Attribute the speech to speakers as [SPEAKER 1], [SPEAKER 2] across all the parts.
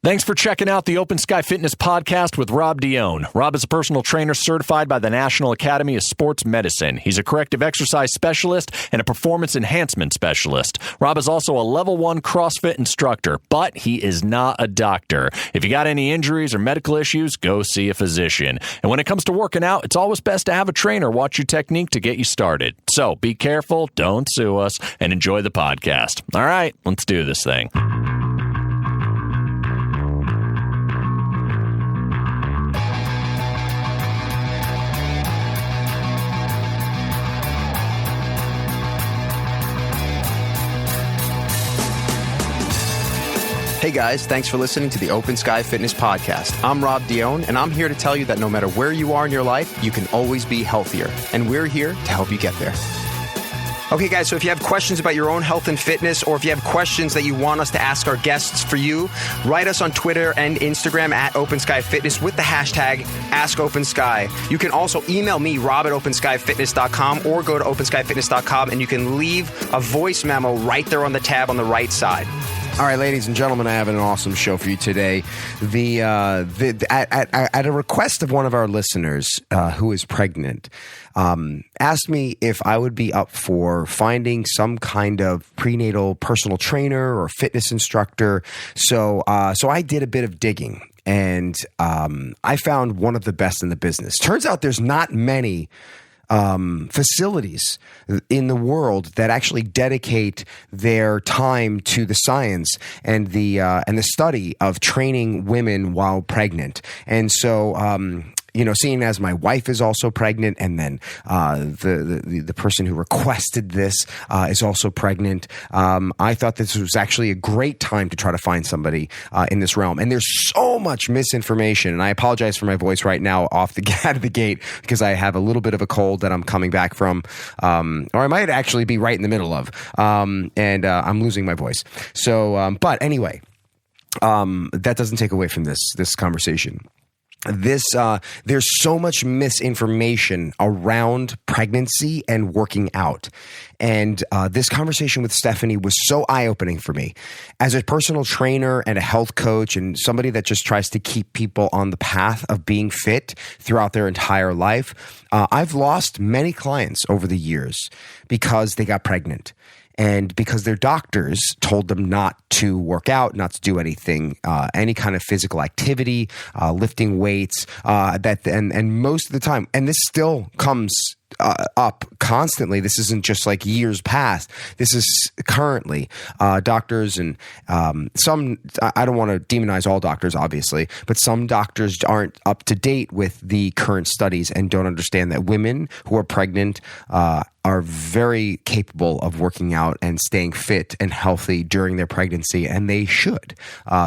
[SPEAKER 1] Thanks for checking out the Open Sky Fitness Podcast with Rob Dione. Rob is a personal trainer certified by the National Academy of Sports Medicine. He's a corrective exercise specialist and a performance enhancement specialist. Rob is also a level 1 CrossFit instructor, but he is not a doctor. If you got any injuries or medical issues, go see a physician. And when it comes to working out, it's always best to have a trainer watch your technique to get you started. So be careful, don't sue us, and enjoy the podcast. All right, let's do this thing.
[SPEAKER 2] Hey guys, thanks for listening to the Open Sky Fitness Podcast. I'm Rob Dione, and I'm here to tell you that no matter where you are in your life, you can always be healthier. And we're here to help you get there. Okay guys, so if you have questions about your own health and fitness, or if you have questions that you want us to ask our guests for you, write us on Twitter and Instagram at Open Sky Fitness with the hashtag AskOpenSky. You can also email me, rob at OpenSkyFitness.com, or go to OpenSkyFitness.com and you can leave a voice memo right there on the tab on the right side.
[SPEAKER 3] All right, ladies and gentlemen, I have an awesome show for you today. At a request of one of our listeners who is pregnant, asked me if I would be up for finding some kind of prenatal personal trainer or fitness instructor. So I did a bit of digging, and I found one of the best in the business. Turns out there's not many facilities in the world that actually dedicate their time to the science and the study of training women while pregnant. And so, seeing as my wife is also pregnant, and then the person who requested this is also pregnant, I thought this was actually a great time to try to find somebody in this realm. And there's so much misinformation, and I apologize for my voice right now out of the gate because I have a little bit of a cold that I'm coming back from, or I might actually be right in the middle of, and I'm losing my voice. So, but anyway, that doesn't take away from this conversation. There's so much misinformation around pregnancy and working out. And this conversation with Stephanie was so eye-opening for me. As a personal trainer and a health coach and somebody that just tries to keep people on the path of being fit throughout their entire life, I've lost many clients over the years because they got pregnant. And because their doctors told them not to work out, not to do anything, any kind of physical activity, lifting weights, and most of the time, and this still comes up constantly. This isn't just like years past. This is currently doctors and some, I don't want to demonize all doctors, obviously, but some doctors aren't up to date with the current studies and don't understand that women who are pregnant are very capable of working out and staying fit and healthy during their pregnancy, and they should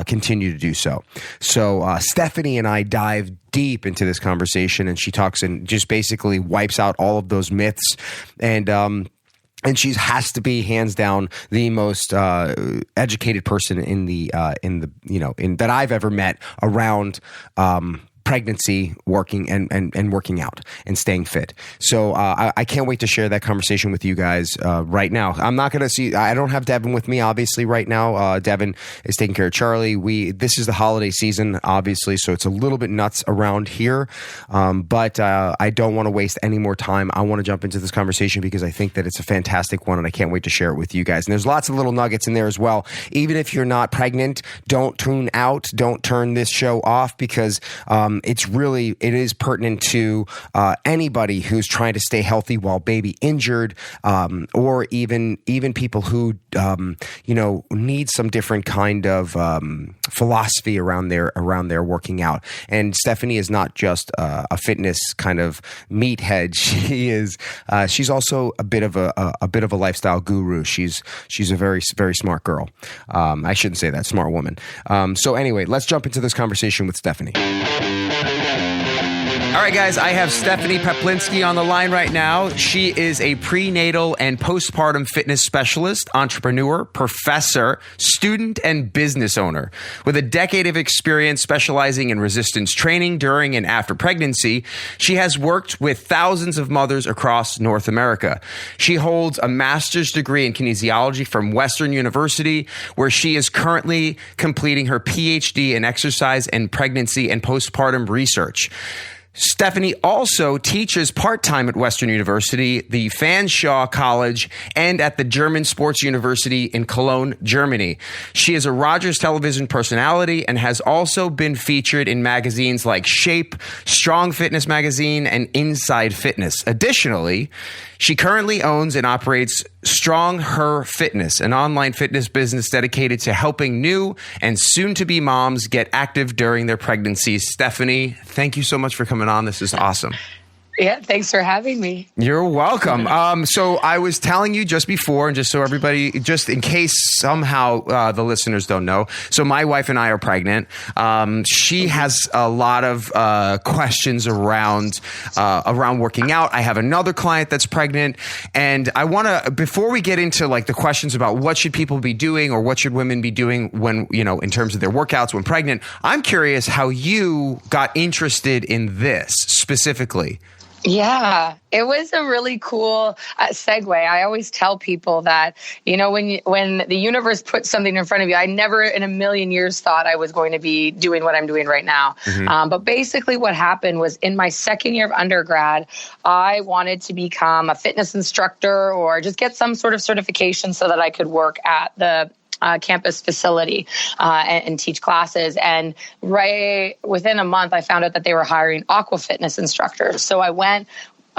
[SPEAKER 3] continue to do so. So Stephanie and I dive deep into this conversation, and she talks and just basically wipes out all of those myths, and she has to be hands down the most educated person in that I've ever met around pregnancy, working and working out and staying fit. So I can't wait to share that conversation with you guys right now. I'm not going to I don't have Devin with me, obviously, right now. Devin is taking care of Charlie. This is the holiday season, obviously, so it's a little bit nuts around here. But I don't want to waste any more time. I want to jump into this conversation because I think that it's a fantastic one, and I can't wait to share it with you guys. And there's lots of little nuggets in there as well. Even if you're not pregnant, don't tune out. Don't turn this show off, because it is pertinent to anybody who's trying to stay healthy while baby injured, or even people who need some different kind of philosophy around their working out. And Stephanie is not just a fitness kind of meathead. She's also a bit of a lifestyle guru. She's a very, very smart girl. I shouldn't say that, smart woman. So anyway, let's jump into this conversation with Stephanie.
[SPEAKER 2] All right, guys, I have Stephanie Paplinskie on the line right now. She is a prenatal and postpartum fitness specialist, entrepreneur, professor, student, and business owner. With a decade of experience specializing in resistance training during and after pregnancy, she has worked with thousands of mothers across North America. She holds a master's degree in kinesiology from Western University, where she is currently completing her PhD in exercise and pregnancy and postpartum research. Stephanie also teaches part-time at Western University, the Fanshawe College, and at the German Sports University in Cologne, Germany. She is a Rogers television personality and has also been featured in magazines like Shape, Strong Fitness Magazine, and Inside Fitness. Additionally, she currently owns and operates Strong Her Fitness, an online fitness business dedicated to helping new and soon-to-be moms get active during their pregnancies. Stephanie, thank you so much for coming on. This is awesome.
[SPEAKER 4] Yeah, thanks for having me.
[SPEAKER 2] You're welcome. So I was telling you just before, and just so everybody, just in case somehow the listeners don't know, so my wife and I are pregnant. She has a lot of questions around working out. I have another client that's pregnant, and I want to, before we get into like the questions about what should people be doing or what should women be doing when, you know, in terms of their workouts when pregnant, I'm curious how you got interested in this specifically.
[SPEAKER 4] Yeah, it was a really cool segue. I always tell people that, you know, when the universe puts something in front of you, I never in a million years thought I was going to be doing what I'm doing right now. Mm-hmm. But basically what happened was in my second year of undergrad, I wanted to become a fitness instructor or just get some sort of certification so that I could work at the campus facility and teach classes. And right within a month, I found out that they were hiring aqua fitness instructors. So I went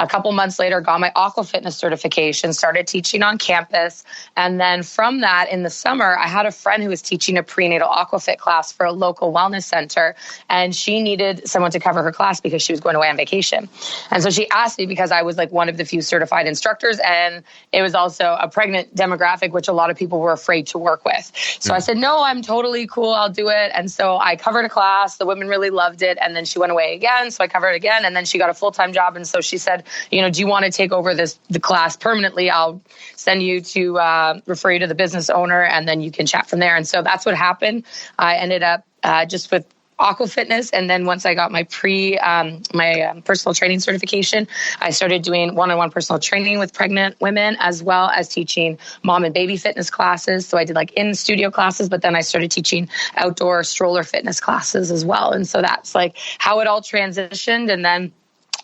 [SPEAKER 4] a couple months later, got my aqua fitness certification, started teaching on campus. And then from that, in the summer, I had a friend who was teaching a prenatal aquafit class for a local wellness center. And she needed someone to cover her class because she was going away on vacation. And so she asked me because I was like one of the few certified instructors. And it was also a pregnant demographic, which a lot of people were afraid to work with. So I said, no, I'm totally cool. I'll do it. And so I covered a class. The women really loved it. And then she went away again. So I covered it again. And then she got a full-time job. And so she said, you know, do you want to take over the class permanently? I'll send you to refer you to the business owner, and then you can chat from there. And so that's what happened. I ended up just with aqua fitness. And then once I got my personal training certification, I started doing one-on-one personal training with pregnant women, as well as teaching mom and baby fitness classes. So I did like in studio classes, but then I started teaching outdoor stroller fitness classes as well. And so that's like how it all transitioned. And then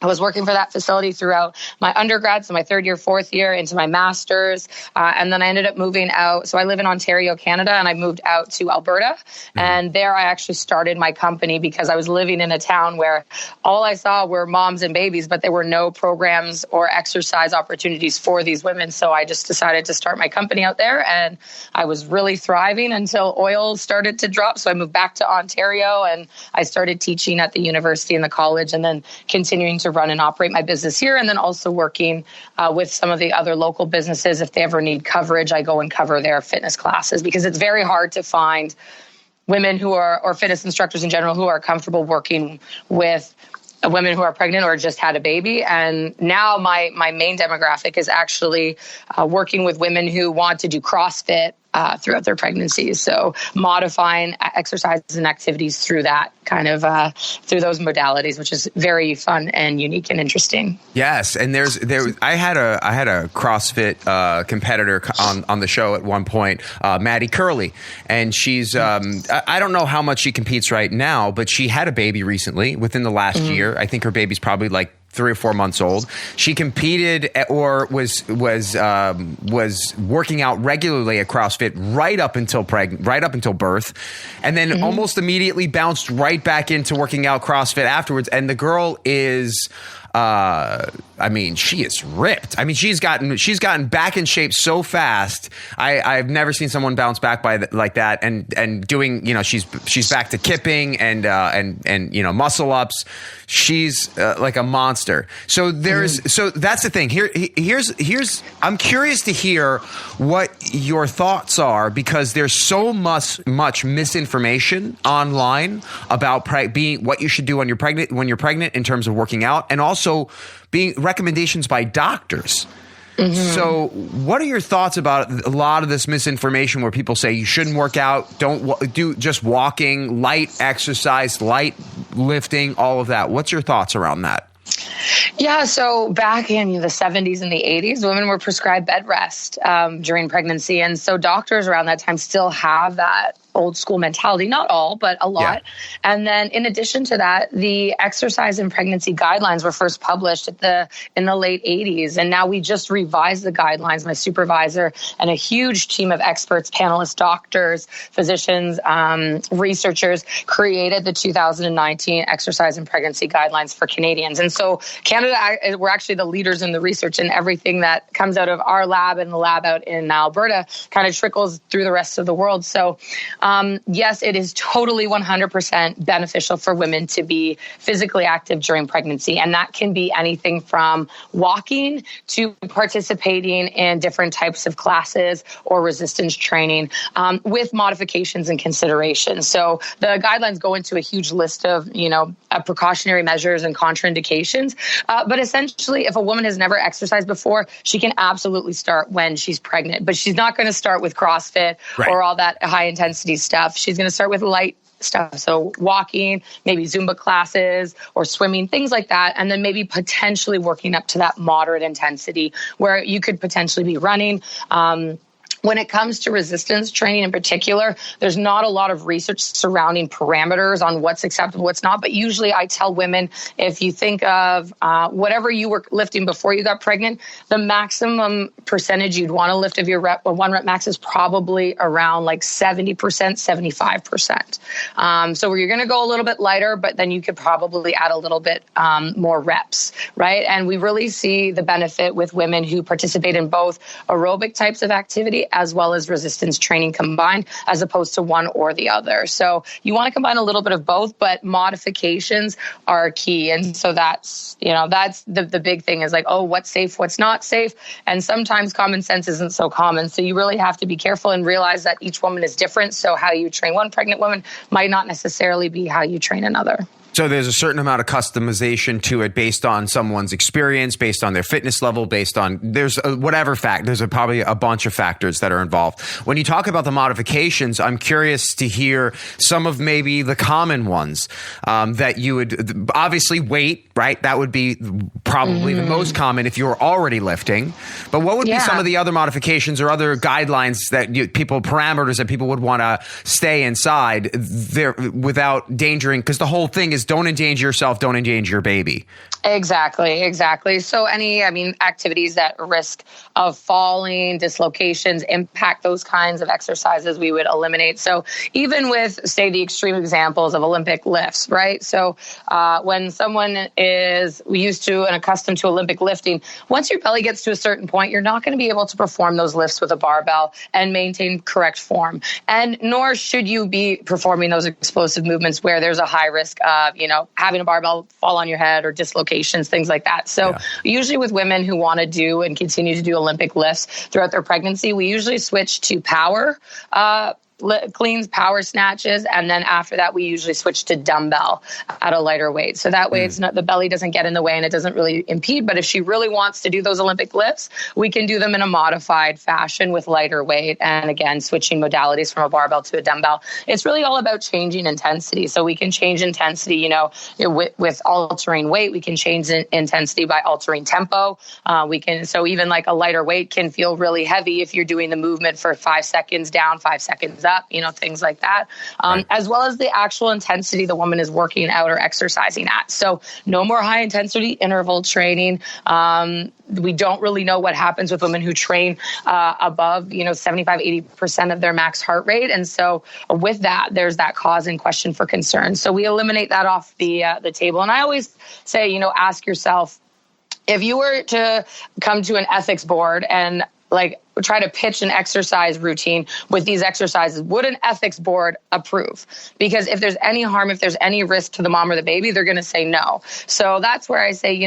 [SPEAKER 4] I was working for that facility throughout my undergrad, so my third year, fourth year, into my master's. And then I ended up moving out. So I live in Ontario, Canada, and I moved out to Alberta. Mm-hmm. And there I actually started my company because I was living in a town where all I saw were moms and babies, but there were no programs or exercise opportunities for these women. So I just decided to start my company out there. And I was really thriving until oil started to drop. So I moved back to Ontario and I started teaching at the university and the college, and then continuing to run and operate my business here, and then also working with some of the other local businesses. If they ever need coverage, I go and cover their fitness classes, because it's very hard to find women who are, or fitness instructors in general, who are comfortable working with women who are pregnant or just had a baby. And now my main demographic is actually working with women who want to do CrossFit throughout their pregnancies. So modifying exercises and activities through that kind of, through those modalities, which is very fun and unique and interesting.
[SPEAKER 2] Yes. And I had a CrossFit competitor on the show at one point, Maddie Curley. And she's, I don't know how much she competes right now, but she had a baby recently within the last year. I think her baby's probably like 3 or 4 months old. She competed or was working out regularly at CrossFit right up until birth, and then almost immediately bounced right back into working out CrossFit afterwards. And the girl is I mean, she is ripped. I mean, she's gotten back in shape so fast. I've never seen someone bounce back like that. And doing, she's back to kipping and muscle ups. She's like a monster. So so that's the thing. Here's I'm curious to hear what your thoughts are, because there's so much misinformation online about what you should do when you're pregnant in terms of working out, and also being recommendations by doctors. So what are your thoughts about a lot of this misinformation where people say you shouldn't work out, don't do just walking, light exercise, light lifting, all of that? What's your thoughts around that?
[SPEAKER 4] Yeah, so back in the 70s and the 80s, women were prescribed bed rest during pregnancy. And so doctors around that time still have that old school mentality, not all, but a lot. Yeah. And then in addition to that, the exercise and pregnancy guidelines were first published in the late 80s. And now we just revised the guidelines. My supervisor and a huge team of experts, panelists, doctors, physicians, researchers created the 2019 exercise and pregnancy guidelines for Canadians. And so Canada, we're actually the leaders in the research, and everything that comes out of our lab and the lab out in Alberta kind of trickles through the rest of the world. So yes, it is totally 100% beneficial for women to be physically active during pregnancy. And that can be anything from walking to participating in different types of classes or resistance training with modifications and considerations. So the guidelines go into a huge list of, precautionary measures and contraindications. But essentially, if a woman has never exercised before, she can absolutely start when she's pregnant. But she's not going to start with CrossFit or all that high intensity stuff. She's going to start with light stuff. So walking, maybe Zumba classes or swimming, things like that. And then maybe potentially working up to that moderate intensity where you could potentially be running. When it comes to resistance training in particular, there's not a lot of research surrounding parameters on what's acceptable, what's not. But usually I tell women, if you think of whatever you were lifting before you got pregnant, the maximum percentage you'd want to lift of your one rep max is probably around like 70%, 75%. So you're going to go a little bit lighter, but then you could probably add a little bit more reps, right? And we really see the benefit with women who participate in both aerobic types of activity as well as resistance training combined, as opposed to one or the other. So you want to combine a little bit of both, but modifications are key. And so that's the big thing is like, oh, what's safe, what's not safe. And sometimes common sense isn't so common. So you really have to be careful and realize that each woman is different. So how you train one pregnant woman might not necessarily be how you train another.
[SPEAKER 2] So there's a certain amount of customization to it based on someone's experience, based on their fitness level, based on there's probably a bunch of factors that are involved. When you talk about the modifications, I'm curious to hear some of maybe the common ones that you would obviously weight, right? That would be probably the most common if you're already lifting. But what would be some of the other modifications or other guidelines that parameters that people would want to stay inside there without endangering? Because the whole thing is don't endanger yourself, don't endanger your baby. Exactly. So activities that risk of falling, dislocations, impact, those kinds of exercises we would eliminate. So even with, say, the extreme examples of Olympic lifts, right? So when someone is used to and accustomed to Olympic lifting, once your belly gets to a certain point, you're not going to be able to perform those lifts with a barbell and maintain correct form. And nor should you be performing those explosive movements where there's a high risk of, having a barbell fall on your head or dislocations, things like that. So usually with women who want to do and continue to do Olympic lifts throughout their pregnancy, we usually switch to power cleans, power snatches, and then after that we usually switch to dumbbell at a lighter weight. So that way it's not, the belly doesn't get in the way and it doesn't really impede. But if she really wants to do those Olympic lifts, we can do them in a modified fashion with lighter weight, and again switching modalities from a barbell to a dumbbell. It's really all about changing intensity. So we can change intensity, with altering weight. We can change intensity by altering tempo. So even like a lighter weight can feel really heavy if you're doing the movement for 5 seconds down, 5 seconds up, things like that, as well as the actual intensity the woman is working out or exercising at. So no more high intensity interval training. We don't really know what happens with women who train above, 75, 80% of their max heart rate. And so with that, there's that cause and question for concern. So we eliminate that off the table. And I always say, ask yourself,
[SPEAKER 4] if you were to come to an ethics board and like try to pitch an exercise routine with these exercises, would an ethics board approve? Because if there's any harm, if there's any risk to the mom or the baby, they're going to say no. So that's where I say,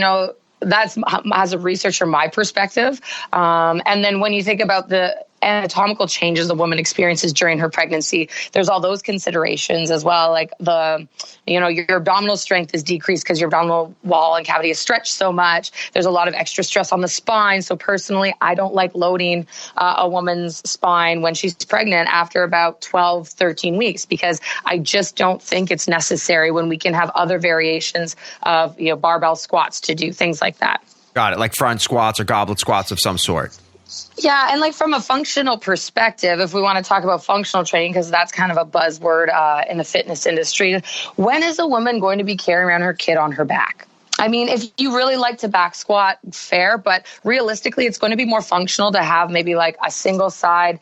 [SPEAKER 4] that's as a researcher, my perspective. And then when you think about the anatomical changes the woman experiences during her pregnancy, there's all those considerations as well. Like your abdominal strength is decreased because your abdominal wall and cavity is stretched so much. There's a lot of extra stress on the spine. So personally, I don't like loading a woman's spine when she's pregnant after about 12, 13 weeks, because I just don't think it's necessary when we can have other variations of, barbell squats to do things like that.
[SPEAKER 3] Got it. Like front squats or goblet squats of some sort.
[SPEAKER 4] Yeah. And like from a functional perspective, if we want to talk about functional training, because that's kind of a buzzword in the fitness industry, when is a woman going to be carrying around her kid on her back? I mean, if you really like to back squat, fair, but realistically, it's going to be more functional to have maybe like a single side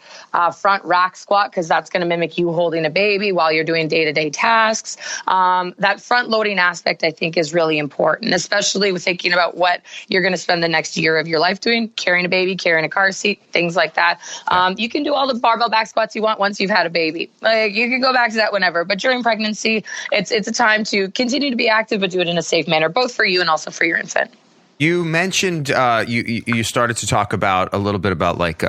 [SPEAKER 4] front rack squat, because that's going to mimic you holding a baby while you're doing day-to-day tasks. That front loading aspect, I think, is really important, especially with thinking about what you're going to spend the next year of your life doing, carrying a baby, carrying a car seat, things like that. You can do all the barbell back squats you want once you've had a baby. Like, you can go back to that whenever, but during pregnancy, it's a time to continue to be active, but do it in a safe manner, both for you and also for your infant.
[SPEAKER 3] You mentioned you started to talk about a little bit about like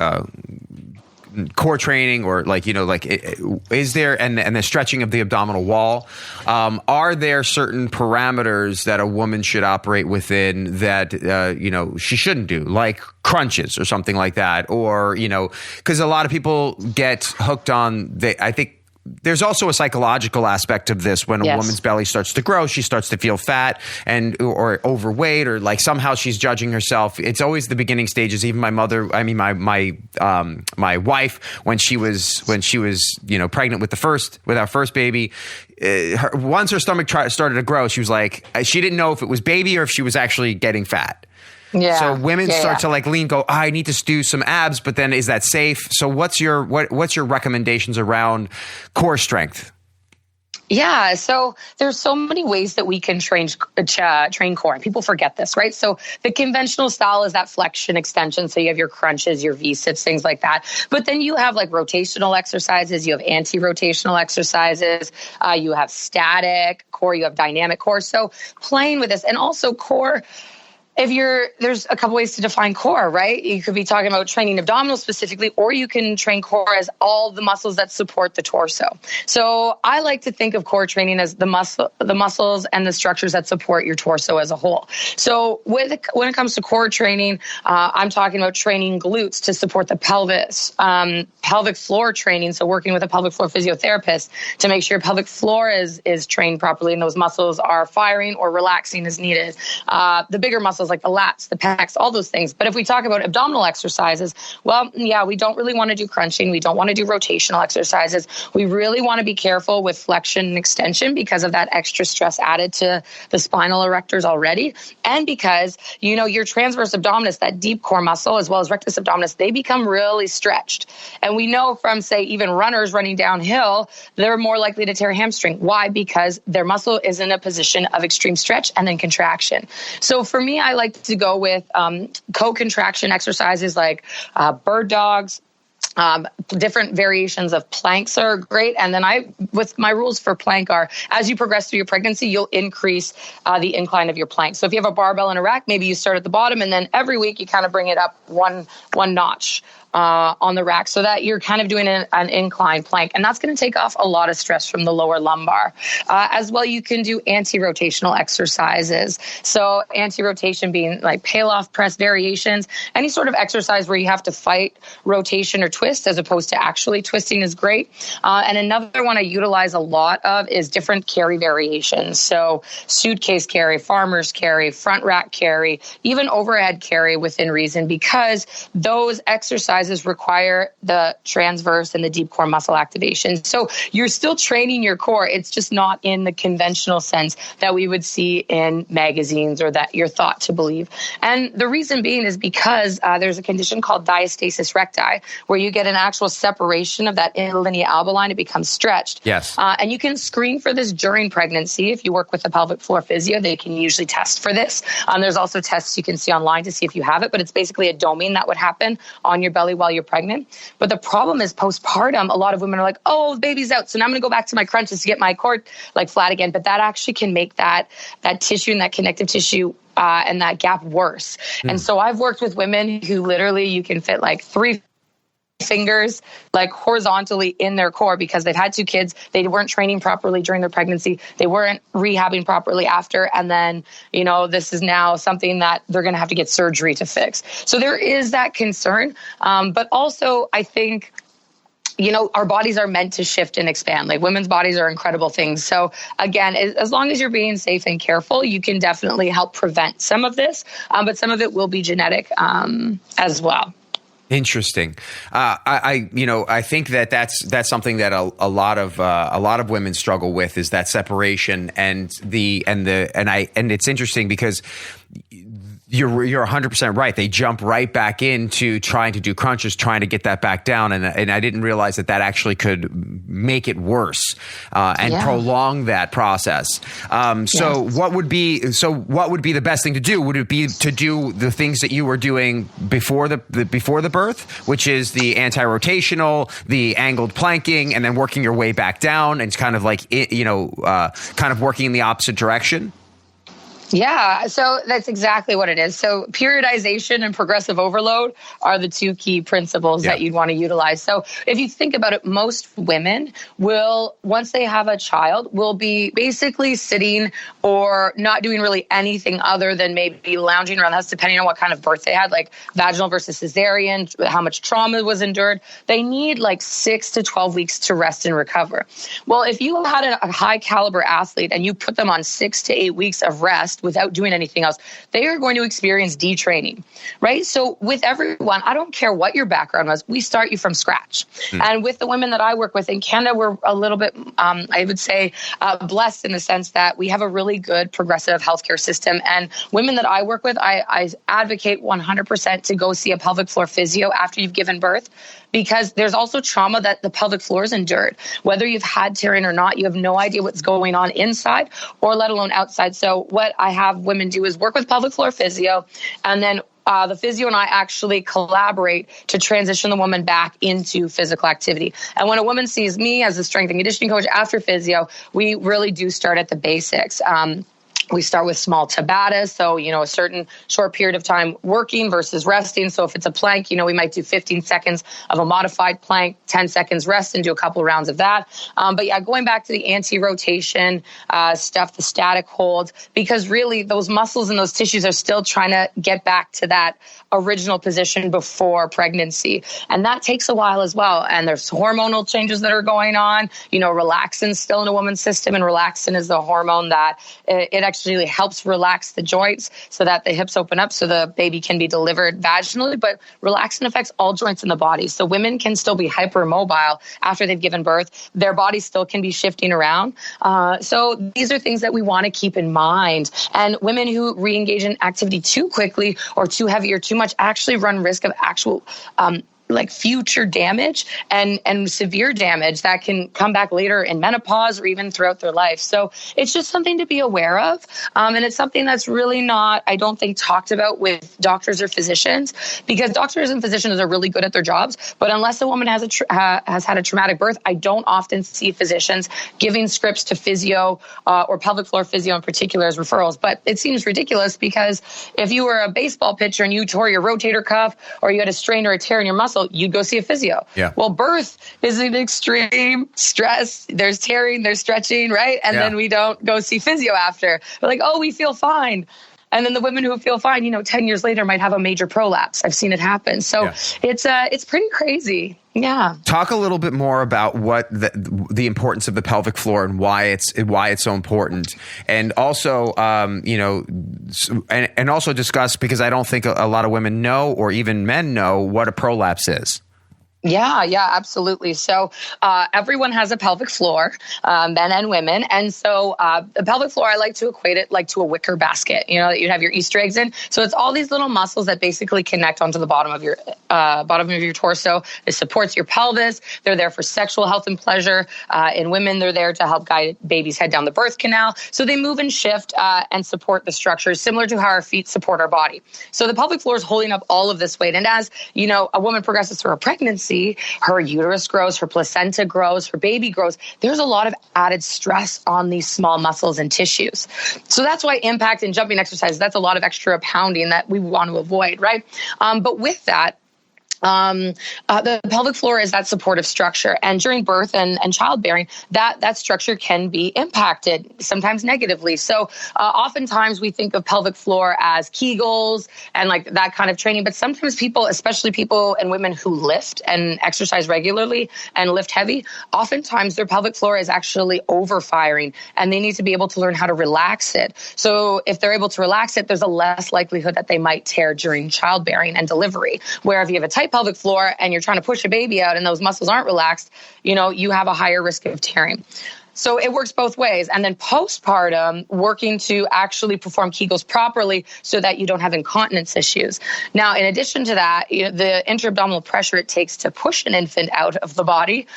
[SPEAKER 3] core training, or is there and the stretching of the abdominal wall. Are there certain parameters that a woman should operate within that she shouldn't do, like crunches or something like that, or because a lot of people get hooked on I think. There's also a psychological aspect of this. When a woman's belly starts to grow, she starts to feel fat or overweight, or like somehow she's judging herself. It's always the beginning stages. Even my mother, my wife, when she was pregnant with our first baby, once her stomach started to grow, she was like, she didn't know if it was baby or if she was actually getting fat.
[SPEAKER 4] Yeah.
[SPEAKER 3] So women start to like lean, go, I need to do some abs, but then is that safe? So what's your recommendations around core strength?
[SPEAKER 4] Yeah, so there's so many ways that we can train core, and people forget this, right? So the conventional style is that flexion extension. So you have your crunches, your V-sits, things like that. But then you have like rotational exercises, you have anti-rotational exercises, you have static core, you have dynamic core. So playing with this, and also core. There's a couple ways to define core, right? You could be talking about training abdominals specifically, or you can train core as all the muscles that support the torso. So I like to think of core training as the muscles and the structures that support your torso as a whole. So when it comes to core training, I'm talking about training glutes to support the pelvis, pelvic floor training. So working with a pelvic floor physiotherapist to make sure your pelvic floor is trained properly and those muscles are firing or relaxing as needed. The bigger muscles like the lats, the pecs, all those things. But if we talk about abdominal exercises, we don't really want to do crunching. We don't want to do rotational exercises. We really want to be careful with flexion and extension because of that extra stress added to the spinal erectors already. And because, your transverse abdominis, that deep core muscle, as well as rectus abdominis, they become really stretched. And we know from, say, even runners running downhill, they're more likely to tear a hamstring. Why? Because their muscle is in a position of extreme stretch and then contraction. So for me, I like to go with co-contraction exercises like bird dogs. Different variations of planks are great. And then with my rules for plank are, as you progress through your pregnancy, you'll increase the incline of your plank. So if you have a barbell and a rack, maybe you start at the bottom, and then every week you kind of bring it up one notch on the rack, so that you're kind of doing an incline plank. And that's going to take off a lot of stress from the lower lumbar. As well, you can do anti-rotational exercises. So anti-rotation being like pale-off press variations, any sort of exercise where you have to fight rotation or twist as opposed to actually twisting is great. And another one I utilize a lot of is different carry variations. So suitcase carry, farmer's carry, front rack carry, even overhead carry within reason, because those exercises exercises require the transverse and the deep core muscle activation. So you're still training your core. It's just not in the conventional sense that we would see in magazines or that you're thought to believe. And the reason being is because there's a condition called diastasis recti, where you get an actual separation of that interlinear alba line. It becomes stretched.
[SPEAKER 3] Yes.
[SPEAKER 4] And you can screen for this during pregnancy. If you work with a pelvic floor physio, they can usually test for this. There's also tests you can see online to see if you have it, but it's basically a doming that would happen on your belly while you're pregnant. But the problem is postpartum, a lot of women are like, oh, the baby's out, so now I'm going to go back to my crunches to get my core like flat again. But that actually can make that tissue and that connective tissue and that gap worse. And so I've worked with women who literally you can fit like 3 fingers like horizontally in their core because they've had 2 kids. They weren't training properly during their pregnancy. They weren't rehabbing properly after. And then, this is now something that they're going to have to get surgery to fix. So there is that concern. But also I think, our bodies are meant to shift and expand. Like women's bodies are incredible things. So again, as long as you're being safe and careful, you can definitely help prevent some of this. But some of it will be genetic as well.
[SPEAKER 3] Interesting. I think that's something that a lot of women struggle with is that separation and it's interesting because you're 100% right. They jump right back into trying to do crunches, trying to get that back down. And I didn't realize that actually could make it worse and prolong that process. So what would be the best thing to do? Would it be to do the things that you were doing before the birth, which is the anti-rotational, the angled planking, and then working your way back down and kind of like, kind of working in the opposite direction?
[SPEAKER 4] Yeah, so that's exactly what it is. So periodization and progressive overload are the 2 key principles that you'd want to utilize. So if you think about it, most women will, once they have a child, will be basically sitting or not doing really anything other than maybe lounging around the house, depending on what kind of birth they had, like vaginal versus cesarean, how much trauma was endured. They need like 6 to 12 weeks to rest and recover. Well, if you had a high caliber athlete and you put them on 6 to 8 weeks of rest without doing anything else, they are going to experience detraining, right? So with everyone, I don't care what your background was, we start you from scratch. And with the women that I work with in Canada, we're a little bit, I would say, blessed in the sense that we have a really good progressive healthcare system. And women that I work with, I advocate 100% to go see a pelvic floor physio after you've given birth, because there's also trauma that the pelvic floor has endured. Whether you've had tearing or not, you have no idea what's going on inside or let alone outside. So what I have women do is work with pelvic floor physio, and then the physio and I actually collaborate to transition the woman back into physical activity. And when a woman sees me as a strength and conditioning coach after physio, we really do start at the basics. We start with small Tabatas, so, a certain short period of time working versus resting. So if it's a plank, we might do 15 seconds of a modified plank, 10 seconds rest, and do a couple rounds of that. But going back to the anti-rotation stuff, the static hold, because really those muscles and those tissues are still trying to get back to that original position before pregnancy. And that takes a while as well. And there's hormonal changes that are going on. Relaxin's still in a woman's system, and relaxin is the hormone that it actually helps relax the joints so that the hips open up so the baby can be delivered vaginally. But relaxin affects all joints in the body. So women can still be hypermobile after they've given birth. Their body still can be shifting around. So these are things that we want to keep in mind. And women who re-engage in activity too quickly or too heavy or too much actually run risk of actual future damage and severe damage that can come back later in menopause or even throughout their life. So it's just something to be aware of. And it's something that's really not, I don't think, talked about with doctors or physicians, because doctors and physicians are really good at their jobs. But unless a woman has had a traumatic birth, I don't often see physicians giving scripts to physio or pelvic floor physio in particular as referrals. But it seems ridiculous, because if you were a baseball pitcher and you tore your rotator cuff or you had a strain or a tear in your muscle, you'd go see a physio. Yeah. Well, birth is an extreme stress. There's tearing, there's stretching, right? And then we don't go see physio after. We're like, oh, we feel fine. And then the women who feel fine, 10 years later might have a major prolapse. I've seen it happen. So it's pretty crazy. Yeah.
[SPEAKER 3] Talk a little bit more about what the importance of the pelvic floor and why it's so important. And also,
[SPEAKER 2] and also discuss, because I don't think a lot of women know, or even men know, what a prolapse is.
[SPEAKER 4] Yeah, absolutely. So everyone has a pelvic floor, men and women. And so the pelvic floor, I like to equate it like to a wicker basket, that you have your Easter eggs in. So it's all these little muscles that basically connect onto the bottom of your torso. It supports your pelvis. They're there for sexual health and pleasure. In women, they're there to help guide baby's head down the birth canal. So they move and shift and support the structures, similar to how our feet support our body. So the pelvic floor is holding up all of this weight. And as, a woman progresses through her pregnancy, her uterus grows, her placenta grows, her baby grows. There's a lot of added stress on these small muscles and tissues. So that's why impact and jumping exercises, that's a lot of extra pounding that we want to avoid, right? But with that, the pelvic floor is that supportive structure, and during birth and childbearing, that structure can be impacted, sometimes negatively. So oftentimes we think of pelvic floor as Kegels and like that kind of training, but sometimes people, especially people and women who lift and exercise regularly and lift heavy, oftentimes their pelvic floor is actually overfiring, and they need to be able to learn how to relax it. So if they're able to relax it, there's a less likelihood that they might tear during childbearing and delivery. Where if you have a tight pelvic floor and you're trying to push a baby out and those muscles aren't relaxed, you have a higher risk of tearing. So it works both ways. And then postpartum, working to actually perform Kegels properly so that you don't have incontinence issues. Now, in addition to that, the intra-abdominal pressure it takes to push an infant out of the body,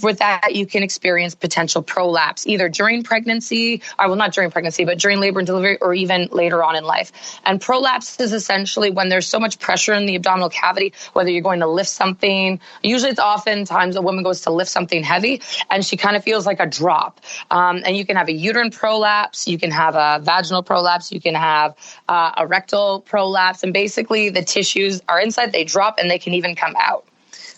[SPEAKER 4] with that, you can experience potential prolapse, either during pregnancy, not during pregnancy, but during labor and delivery, or even later on in life. And prolapse is essentially when there's so much pressure in the abdominal cavity, whether you're going to lift something. Usually it's oftentimes a woman goes to lift something heavy and she kind of feels like a drop. And you can have a uterine prolapse, you can have a vaginal prolapse, you can have a rectal prolapse, and basically the tissues are inside, they drop, and they can even come out.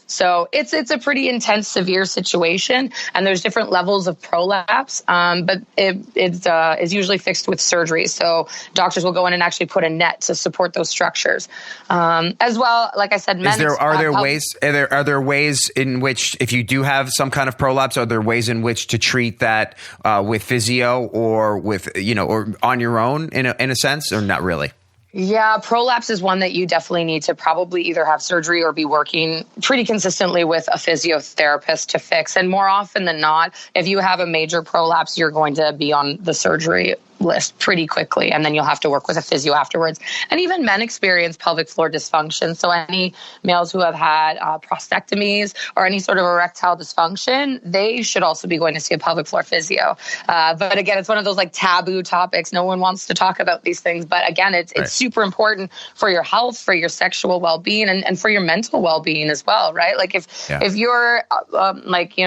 [SPEAKER 4] So it's a pretty intense, severe situation, and there's different levels of prolapse, but it is usually fixed with surgery. So doctors will go in and actually put a net to support those structures. As well, like I said,
[SPEAKER 2] are there ways in which, if you do have some kind of prolapse, are there ways in which to treat that with physio or with or on your own in a sense, or not really?
[SPEAKER 4] Yeah, prolapse is one that you definitely need to probably either have surgery or be working pretty consistently with a physiotherapist to fix. And more often than not, if you have a major prolapse, you're going to be on the surgery list pretty quickly, and then you'll have to work with a physio afterwards. And even men experience pelvic floor dysfunction. So any males who have had prostatectomies or any sort of erectile dysfunction, they should also be going to see a pelvic floor physio. But again, it's one of those like taboo topics. No one wants to talk about these things. But again, it's super important for your health, for your sexual well-being, and for your mental well-being as well, right? Like if you're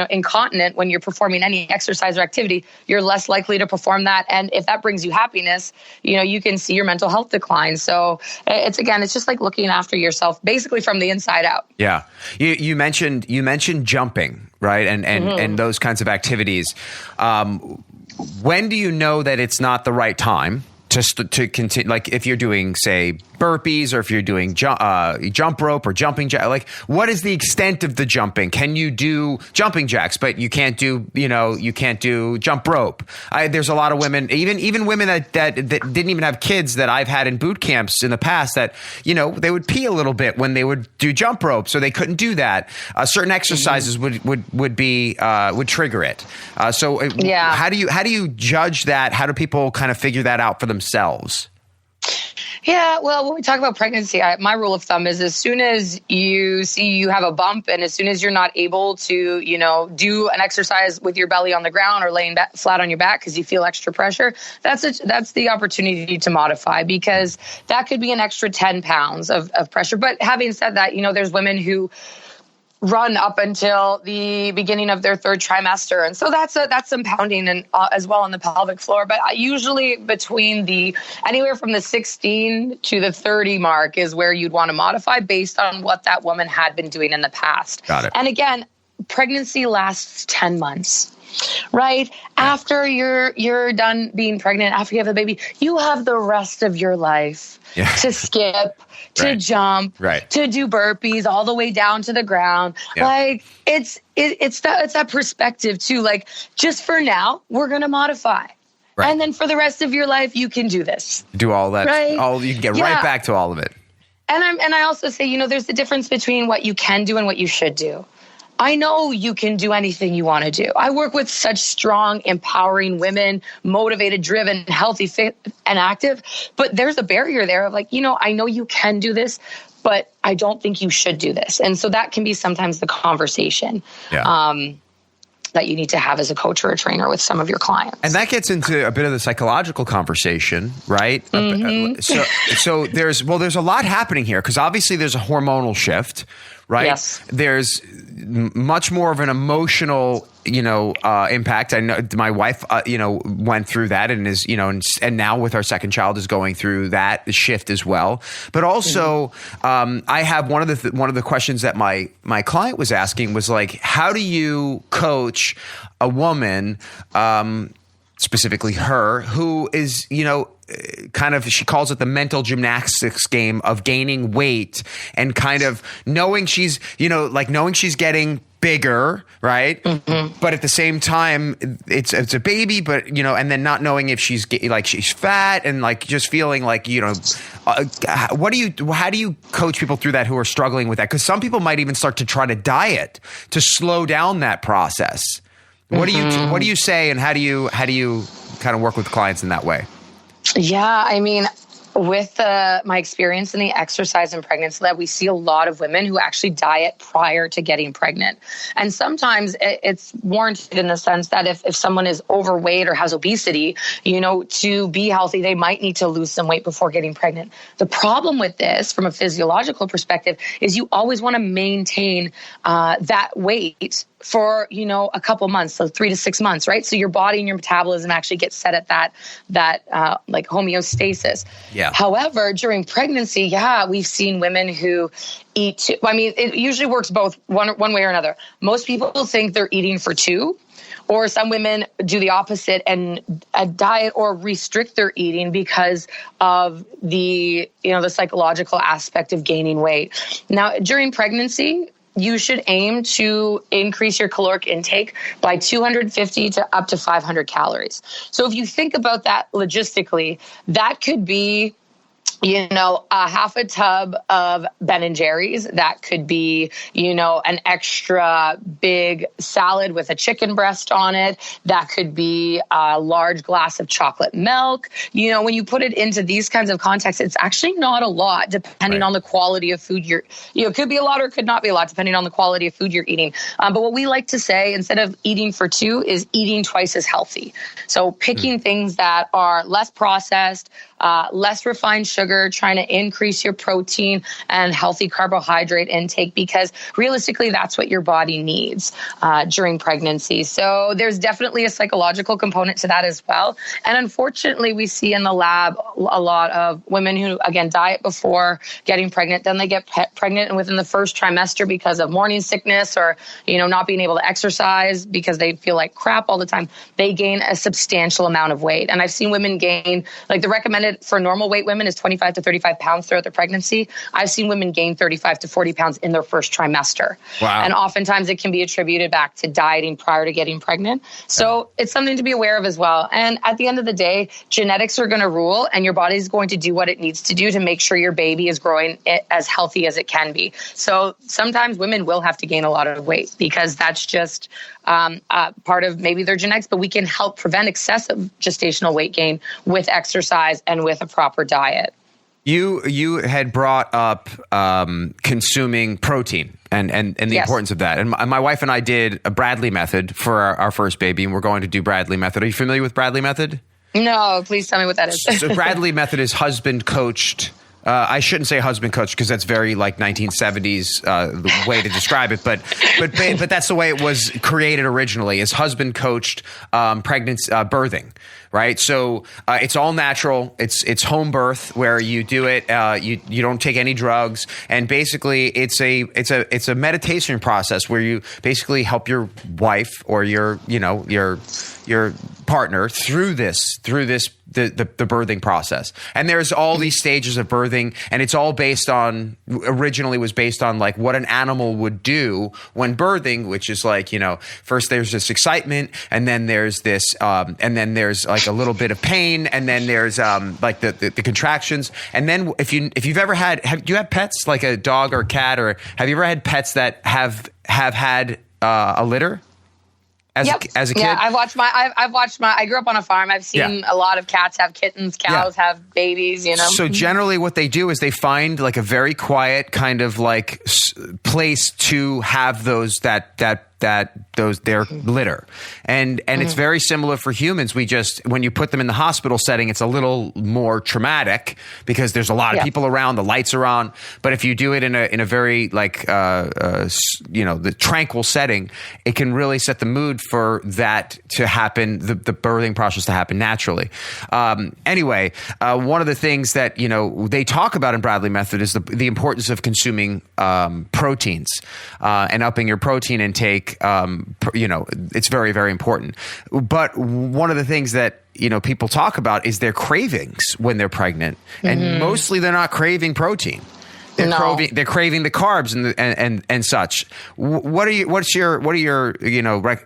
[SPEAKER 4] incontinent when you're performing any exercise or activity, you're less likely to perform that. And if that brings you happiness, you can see your mental health decline. So it's just like looking after yourself basically from the inside out. Yeah.
[SPEAKER 2] You mentioned jumping, right? And those kinds of activities. When do you know that it's not the right time to continue? Like if you're doing, say, burpees, or if you're doing jump rope or jumping jack, like what is the extent of the jumping? Can you do jumping jacks, but you can't do jump rope? There's a lot of women, even women that didn't even have kids that I've had in boot camps in the past that they would pee a little bit when they would do jump rope, so they couldn't do that. Certain exercises would trigger it. How do you judge that? How do people kind of figure that out for themselves?
[SPEAKER 4] Yeah, well, when we talk about pregnancy, my rule of thumb is as soon as you see you have a bump, and as soon as you're not able to, do an exercise with your belly on the ground or laying flat on your back because you feel extra pressure, that's the opportunity to modify, because that could be an extra 10 pounds of pressure. But having said that, there's women who run up until the beginning of their third trimester. And so that's some pounding and as well on the pelvic floor. But usually between anywhere from the 16 to the 30 mark is where you'd want to modify based on what that woman had been doing in the past.
[SPEAKER 2] Got it.
[SPEAKER 4] And again, pregnancy lasts 10 months. Right? After you're done being pregnant, after you have a baby, you have the rest of your life to skip, to jump, to do burpees all the way down to the ground. Yeah. Like it's that perspective too. Like just for now, we're going to modify.
[SPEAKER 3] Right.
[SPEAKER 4] And then for the rest of your life, you can do this.
[SPEAKER 3] Do all that.
[SPEAKER 4] Right?
[SPEAKER 3] You can get right back to all of it.
[SPEAKER 4] And I also say, there's the difference between what you can do and what you should do. I know you can do anything you want to do. I work with such strong, empowering women, motivated, driven, healthy, fit, and active. But there's a barrier there of I know you can do this, but I don't think you should do this. And so that can be sometimes the conversation.
[SPEAKER 3] Yeah.
[SPEAKER 4] That you need to have as a coach or a trainer with some of your clients. And
[SPEAKER 3] that gets into a bit of the psychological conversation, right? Mm-hmm. So there's a lot happening here because obviously there's a hormonal shift, right?
[SPEAKER 4] Yes.
[SPEAKER 3] There's much more of an emotional, impact. I know my wife, went through that and is, and now with our second child is going through that shift as well. But also, I have one of the questions that my client was asking was like, how do you coach a woman, specifically her, who is, kind of, she calls it the mental gymnastics game of gaining weight and kind of knowing she's, knowing she's getting bigger, right? Mm-hmm. But at the same time, it's a baby, but, and then not knowing if she's she's fat and just feeling how do you coach people through that who are struggling with that? Because some people might even start to try to diet to slow down that process. What do you say, and how do you kind of work with clients in that way?
[SPEAKER 4] Yeah, I mean, with my experience in the exercise and pregnancy lab, we see a lot of women who actually diet prior to getting pregnant. And sometimes it's warranted in the sense that if someone is overweight or has obesity, to be healthy, they might need to lose some weight before getting pregnant. The problem with this from a physiological perspective is you always want to maintain that weight for, a couple months, so 3 to 6 months, right? So your body and your metabolism actually get set at that homeostasis.
[SPEAKER 3] Yeah.
[SPEAKER 4] However, during pregnancy, we've seen women who eat it usually works both one way or another. Most people think they're eating for two, or some women do the opposite and diet or restrict their eating because of the psychological aspect of gaining weight. Now, during pregnancy, you should aim to increase your caloric intake by 250 to up to 500 calories. So if you think about that logistically, that could be a half a tub of Ben & Jerry's. That could be, an extra big salad with a chicken breast on it. That could be a large glass of chocolate milk. When you put it into these kinds of contexts, it's actually not a lot depending on the quality of food it could be a lot or it could not be a lot depending on the quality of food you're eating. But what we like to say, instead of eating for two, is eating twice as healthy. So picking things that are less processed, less refined sugar, trying to increase your protein and healthy carbohydrate intake, because realistically, that's what your body needs during pregnancy. So there's definitely a psychological component to that as well. And unfortunately, we see in the lab a lot of women who, again, diet before getting pregnant, then they get pregnant, and within the first trimester, because of morning sickness or, not being able to exercise because they feel like crap all the time, they gain a substantial amount of weight. And I've seen women gain, the recommended for normal weight women is 25 to 35 pounds throughout their pregnancy. I've seen women gain 35 to 40 pounds in their first trimester.
[SPEAKER 3] Wow.
[SPEAKER 4] And oftentimes it can be attributed back to dieting prior to getting pregnant. So it's something to be aware of as well. And at the end of the day, genetics are going to rule, and your body's going to do what it needs to do to make sure your baby is growing as healthy as it can be. So sometimes women will have to gain a lot of weight because that's just part of maybe their genetics, but we can help prevent excessive gestational weight gain with exercise and with a proper diet.
[SPEAKER 3] You had brought up consuming protein and the importance of that. And my wife and I did a Bradley method for our first baby, and we're going to do Bradley method. Are you familiar with Bradley method?
[SPEAKER 4] No, please tell me what that is.
[SPEAKER 3] So Bradley method is husband coached. I shouldn't say husband coached because that's very 1970s the way to describe it, but that's the way it was created originally, is husband coached pregnancy birthing. Right. So it's all natural. It's home birth where you do it. You don't take any drugs. And basically it's a meditation process where you basically help your wife or your
[SPEAKER 2] partner through the birthing process. And there's all these stages of birthing, and it's all originally was based on like what an animal would do when birthing, which is like, first there's this excitement, and then there's this, and then there's like a little bit of pain, and then there's like the contractions. And then if you've ever do you have pets like a dog or a cat, or have you ever had pets that have had a litter? As a kid?
[SPEAKER 4] Yeah, I grew up on a farm. I've seen a lot of cats have kittens, cows have babies,
[SPEAKER 2] So generally what they do is they find like a very quiet kind of like place to have their litter. And it's very similar for humans. When you put them in the hospital setting, it's a little more traumatic because there's a lot of people around, the lights are on. But if you do it in a very like, the tranquil setting, it can really set the mood for that to happen, the birthing process to happen naturally. Anyway, one of the things that, they talk about in Bradley Method is the importance of consuming proteins and upping your protein intake. It's very, very important. But one of the things that, people talk about is their cravings when they're pregnant. And mostly they're not craving protein. They're craving the carbs and such. What are your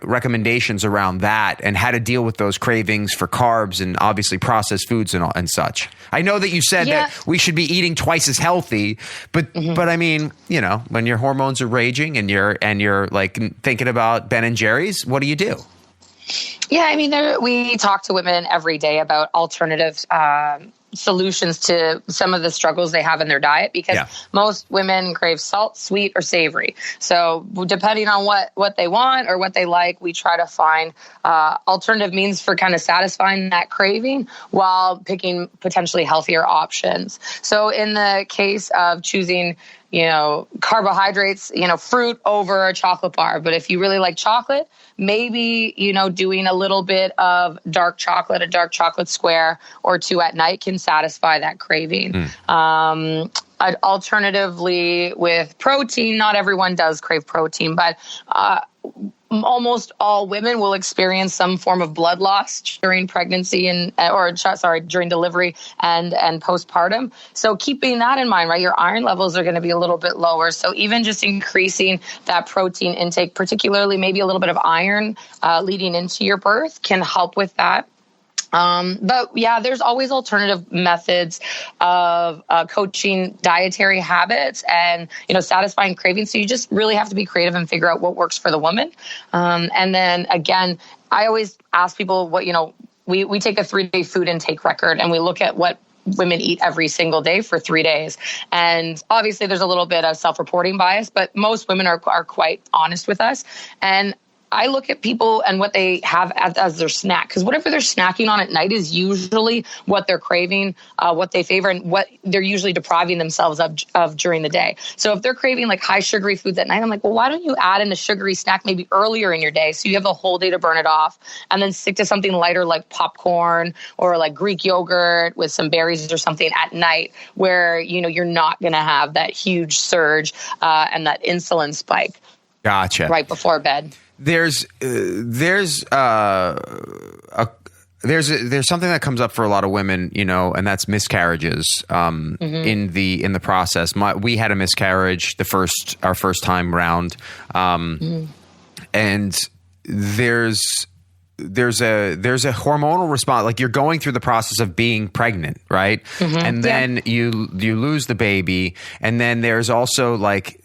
[SPEAKER 2] recommendations around that, and how to deal with those cravings for carbs and obviously processed foods and such? I know that you said that we should be eating twice as healthy, but I mean, when your hormones are raging and you're like thinking about Ben and Jerry's, what do you do?
[SPEAKER 4] Yeah, I mean, we talk to women every day about alternative solutions to some of the struggles they have in their diet, because most women crave salt, sweet, or savory. So depending on what they want or what they like, we try to find alternative means for kind of satisfying that craving while picking potentially healthier options. So in the case of choosing carbohydrates, fruit over a chocolate bar. But if you really like chocolate, maybe, doing a little bit of a dark chocolate square or two at night can satisfy that craving. Alternatively, with protein, not everyone does crave protein, but almost all women will experience some form of blood loss during pregnancy during delivery and postpartum. So keeping that in mind, right, your iron levels are going to be a little bit lower. So even just increasing that protein intake, particularly maybe a little bit of iron leading into your birth, can help with that. But yeah, there's always alternative methods of coaching dietary habits and, satisfying cravings. So you just really have to be creative and figure out what works for the woman. And then again, I always ask people we take a 3-day food intake record and we look at what women eat every single day for 3 days. And obviously there's a little bit of self-reporting bias, but most women are quite honest with us. And I look at people and what they have as their snack, because whatever they're snacking on at night is usually what they're craving, what they favor, and what they're usually depriving themselves of during the day. So if they're craving like high sugary foods at night, I'm like, well, why don't you add in a sugary snack maybe earlier in your day so you have the whole day to burn it off, and then stick to something lighter like popcorn or like Greek yogurt with some berries or something at night where, you're not going to have that huge surge and that insulin spike.
[SPEAKER 2] Gotcha.
[SPEAKER 4] Right before bed.
[SPEAKER 2] There's something that comes up for a lot of women, and that's miscarriages in the process. We had a miscarriage our first time round, and there's a hormonal response. Like, you're going through the process of being pregnant, right? And then you lose the baby, and then there's also like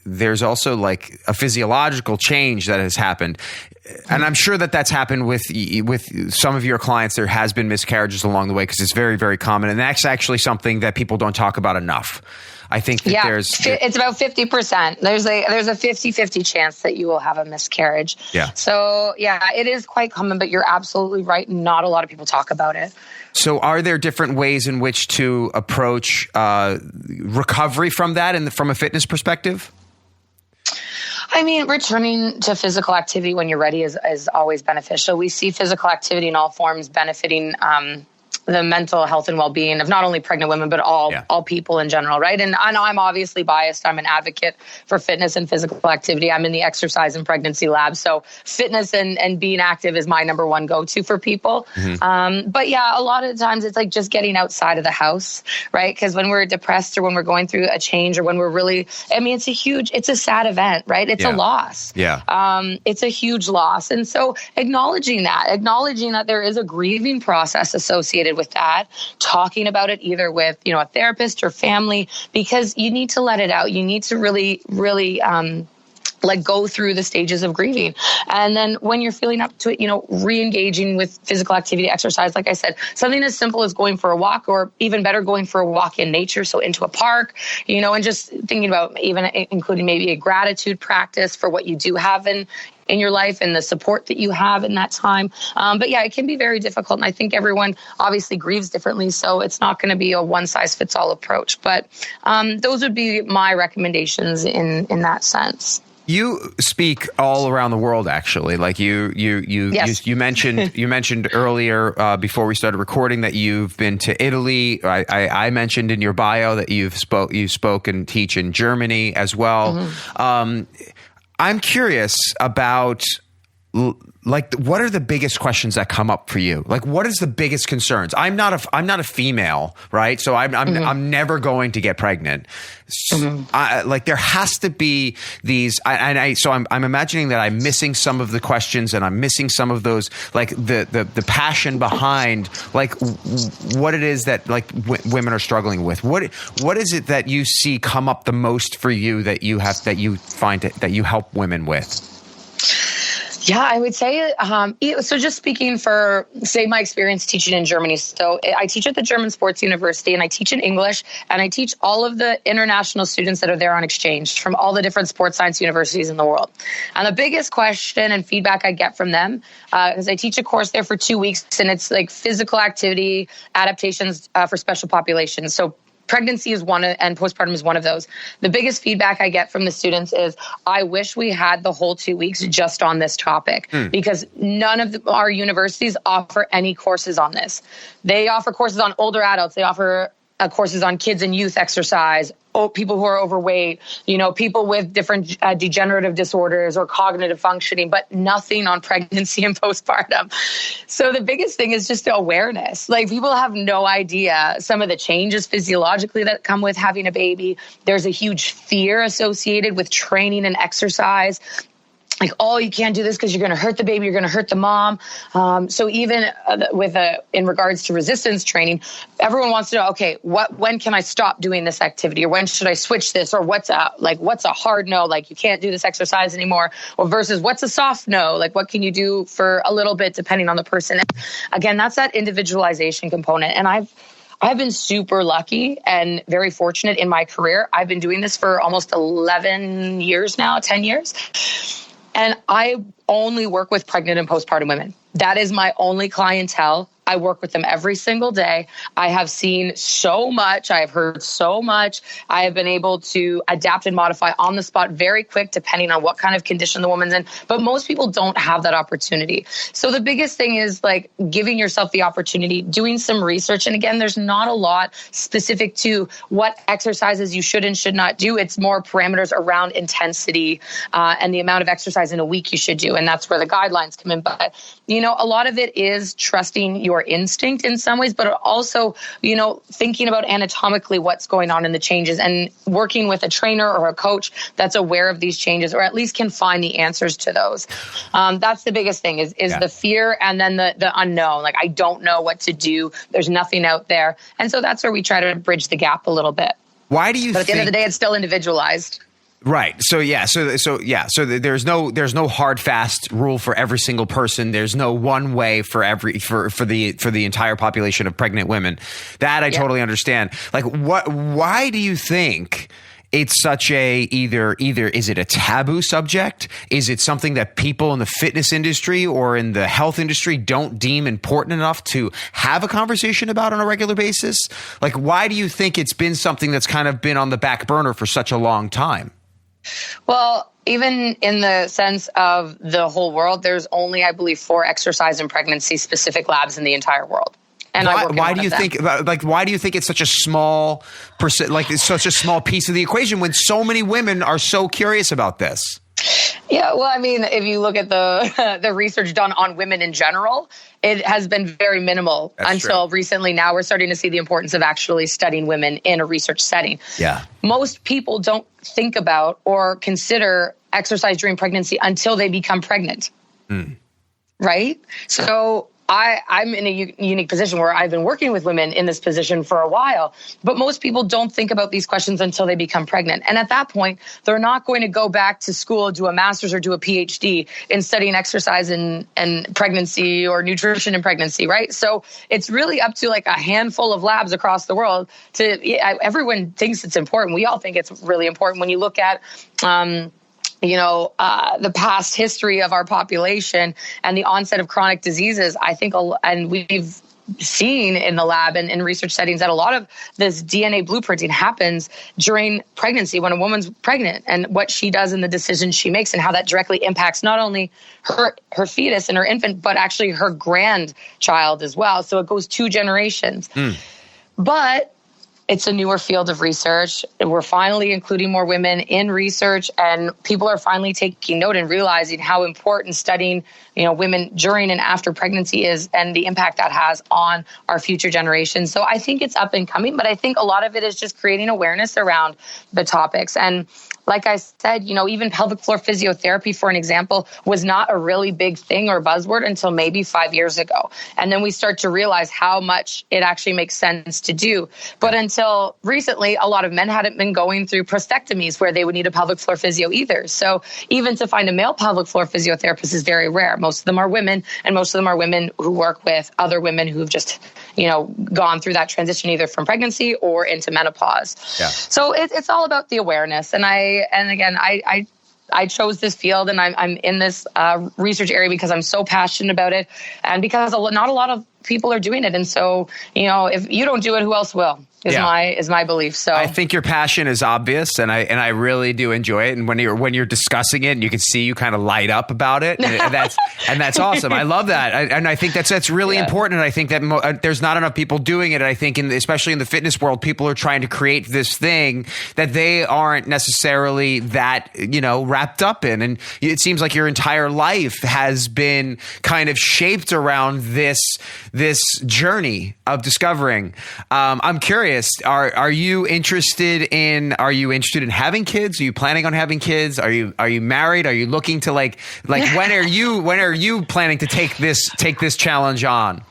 [SPEAKER 2] a physiological change that has happened. And I'm sure that's happened with some of your clients. There has been miscarriages along the way, because it's very, very common, and that's actually something that people don't talk about enough. I think that it's about 50%. There's a 50-50 chance that you will have a miscarriage. Yeah. So yeah, it is quite common, but you're absolutely right. Not a lot of people talk about it. So are there different ways in which to approach recovery from that and from a fitness perspective?
[SPEAKER 4] I mean, returning to physical activity when you're ready is always beneficial. We see physical activity in all forms benefiting the mental health and well-being of not only pregnant women, but all people in general, right? And I know I'm obviously biased. I'm an advocate for fitness and physical activity. I'm in the exercise and pregnancy lab. So fitness and being active is my number one go-to for people. But yeah, a lot of the times it's like just getting outside of the house, right? Because when we're depressed or when we're going through a change or when we're really, I mean, it's a sad event, right? It's a loss. It's a huge loss. And so acknowledging that there is a grieving process associated with that, talking about it either with, a therapist or family, because you need to let it out. You need to really, really, go through the stages of grieving. And then when you're feeling up to it, re-engaging with physical activity, exercise, like I said, something as simple as going for a walk, or even better, going for a walk in nature. So into a park, and just thinking about even including maybe a gratitude practice for what you do have in your life and the support that you have in that time. But yeah, it can be very difficult. And I think everyone obviously grieves differently. So it's not going to be a one size fits all approach. But those would be my recommendations in that sense.
[SPEAKER 2] You speak all around the world, actually. Like you mentioned earlier before we started recording that you've been to Italy. I mentioned in your bio that you spoke and teach in Germany as well. I'm curious about what are the biggest questions that come up for you? Like, what is the biggest concerns? I'm not a female, right? So I'm never going to get pregnant. There has to be these, so I'm imagining that I'm missing some of the questions and I'm missing some of those, like the passion behind like what it is that women are struggling with. What is it that you see come up the most for you that you find that you help women with?
[SPEAKER 4] Yeah, I would say, so just speaking for, say, my experience teaching in Germany. So I teach at the German Sports University and I teach in English, and I teach all of the international students that are there on exchange from all the different sports science universities in the world. And the biggest question and feedback I get from them, because I teach a course there for 2 weeks, and it's like physical activity adaptations for special populations. So pregnancy is one, and postpartum is one of those. The biggest feedback I get from the students is, I wish we had the whole 2 weeks just on this topic, because none of our universities offer any courses on this. They offer courses on older adults. They offer courses on kids and youth exercise, people who are overweight, people with different degenerative disorders or cognitive functioning, but nothing on pregnancy and postpartum. So the biggest thing is just awareness. Like, people have no idea some of the changes physiologically that come with having a baby. There's a huge fear associated with training and exercise. Like, you can't do this because you're going to hurt the baby, you're going to hurt the mom. So even in regards to resistance training, everyone wants to know, okay, when can I stop doing this activity, or when should I switch this, or what's a hard no, like you can't do this exercise anymore, or versus what's a soft no, like what can you do for a little bit depending on the person. Again, that's that individualization component. And I've been super lucky and very fortunate in my career. I've been doing this for almost 11 years now, 10 years. And I only work with pregnant and postpartum women. That is my only clientele. I work with them every single day. I have seen so much. I have heard so much. I have been able to adapt and modify on the spot very quick, depending on what kind of condition the woman's in. But most people don't have that opportunity. So the biggest thing is like giving yourself the opportunity, doing some research. And again, there's not a lot specific to what exercises you should and should not do. It's more parameters around intensity and the amount of exercise in a week you should do. And that's where the guidelines come in. But, a lot of it is trusting your instinct in some ways, but also, thinking about anatomically what's going on in the changes and working with a trainer or a coach that's aware of these changes, or at least can find the answers to those. That's the biggest thing is the fear, and then the unknown. Like, I don't know what to do. There's nothing out there. And so that's where we try to bridge the gap a little bit.
[SPEAKER 2] Why do you
[SPEAKER 4] But at the end of the day, it's still individualized.
[SPEAKER 2] Right. So there's no hard fast rule for every single person. There's no one way for the entire population of pregnant women. That I totally understand. Like, why do you think it's such either is it a taboo subject? Is it something that people in the fitness industry or in the health industry don't deem important enough to have a conversation about on a regular basis? Like, why do you think it's been something that's kind of been on the back burner for such a long time?
[SPEAKER 4] Well, even in the sense of the whole world, there's only, I believe, 4 exercise and pregnancy specific labs in the entire world. And
[SPEAKER 3] why do you think it's such a small percent, like it's such a small piece of the equation when so many women are so curious about this?
[SPEAKER 4] Yeah, well, I mean, if you look at the research done on women in general, it has been very minimal until recently. Now we're starting to see the importance of actually studying women in a research setting.
[SPEAKER 3] Yeah. Most
[SPEAKER 4] people don't think about or consider exercise during pregnancy until they become pregnant. Right? So I'm in a unique position where I've been working with women in this position for a while, but most people don't think about these questions until they become pregnant. And at that point, they're not going to go back to school, do a master's or do a PhD in studying exercise and pregnancy or nutrition in pregnancy, right? So it's really up to like a handful of labs across the world everyone thinks it's important. We all think it's really important. When you look at, the past history of our population and the onset of chronic diseases, I think, and we've seen in the lab and in research settings that a lot of this DNA blueprinting happens during pregnancy when a woman's pregnant, and what she does and the decisions she makes and how that directly impacts not only her fetus and her infant, but actually her grandchild as well. So it goes 2 generations. But it's a newer field of research. We're finally including more women in research, and people are finally taking note and realizing how important studying, women during and after pregnancy is and the impact that has on our future generations. So I think it's up and coming, but I think a lot of it is just creating awareness around the topics. And like I said, even pelvic floor physiotherapy, for an example, was not a really big thing or buzzword until maybe 5 years ago. And then we start to realize how much it actually makes sense to do. But until recently, a lot of men hadn't been going through prostatectomies where they would need a pelvic floor physio either. So even to find a male pelvic floor physiotherapist is very rare. Most of them are women, and most of them are women who work with other women who've just, gone through that transition either from pregnancy or into menopause. Yeah. So it's all about the awareness. And I chose this field, and I'm in this research area because I'm so passionate about it, and because not a lot of people are doing it. And so, if you don't do it, who else will? Is my belief. So
[SPEAKER 3] I think your passion is obvious, and I really do enjoy it. And when you're discussing it, and you can see you kind of light up about it, and that's awesome. I love that, and I think that's really important. And I think that there's not enough people doing it. And I think especially in the fitness world, people are trying to create this thing that they aren't necessarily that wrapped up in. And it seems like your entire life has been kind of shaped around this journey of discovering. I'm curious. Are you interested in having kids? Are you planning on having kids? Are you married? Are you looking to like when are you planning to take this challenge on?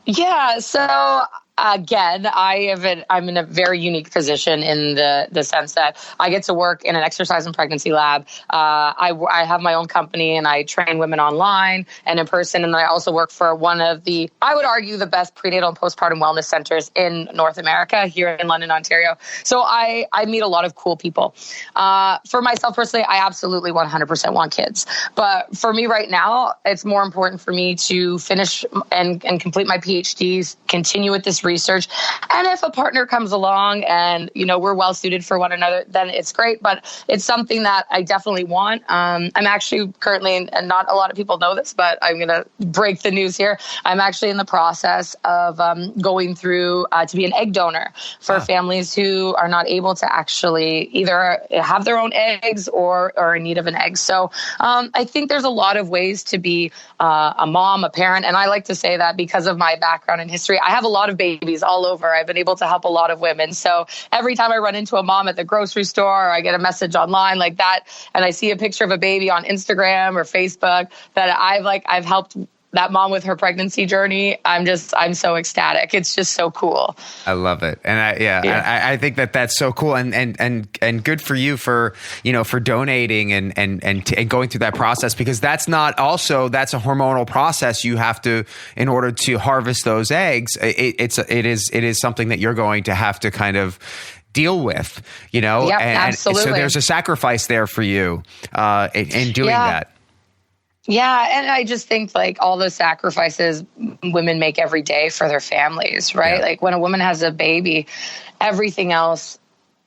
[SPEAKER 4] Yeah. So again, I'm in a very unique position in the sense that I get to work in an exercise and pregnancy lab. I have my own company, and I train women online and in person. And I also work for one of the, I would argue, the best prenatal and postpartum wellness centers in North America, here in London, Ontario. So I meet a lot of cool people. For myself personally, I absolutely 100% want kids. But for me right now, it's more important for me to finish and complete my PhDs, continue with this research. And if a partner comes along and, we're well suited for one another, then it's great. But it's something that I definitely want. I'm actually currently, and not a lot of people know this, but I'm going to break the news here. I'm actually in the process of going through to be an egg donor for families who are not able to actually either have their own eggs or are in need of an egg. So I think there's a lot of ways to be a mom, a parent. And I like to say that because of my background and history, I have a lot of babies all over. I've been able to help a lot of women. So every time I run into a mom at the grocery store, or I get a message online like that, and I see a picture of a baby on Instagram or Facebook that I've helped that mom with her pregnancy journey, I'm so ecstatic. It's just so cool.
[SPEAKER 3] I love it. And I think that's so cool and good for you for donating and going through that process, because that's a hormonal process you have to, in order to harvest those eggs. It is something that you're going to have to kind of deal with, Yep, and
[SPEAKER 4] absolutely.
[SPEAKER 3] So there's a sacrifice there for you in doing that.
[SPEAKER 4] Yeah, and I just think like all the sacrifices women make every day for their families, right? Yeah. Like when a woman has a baby, everything else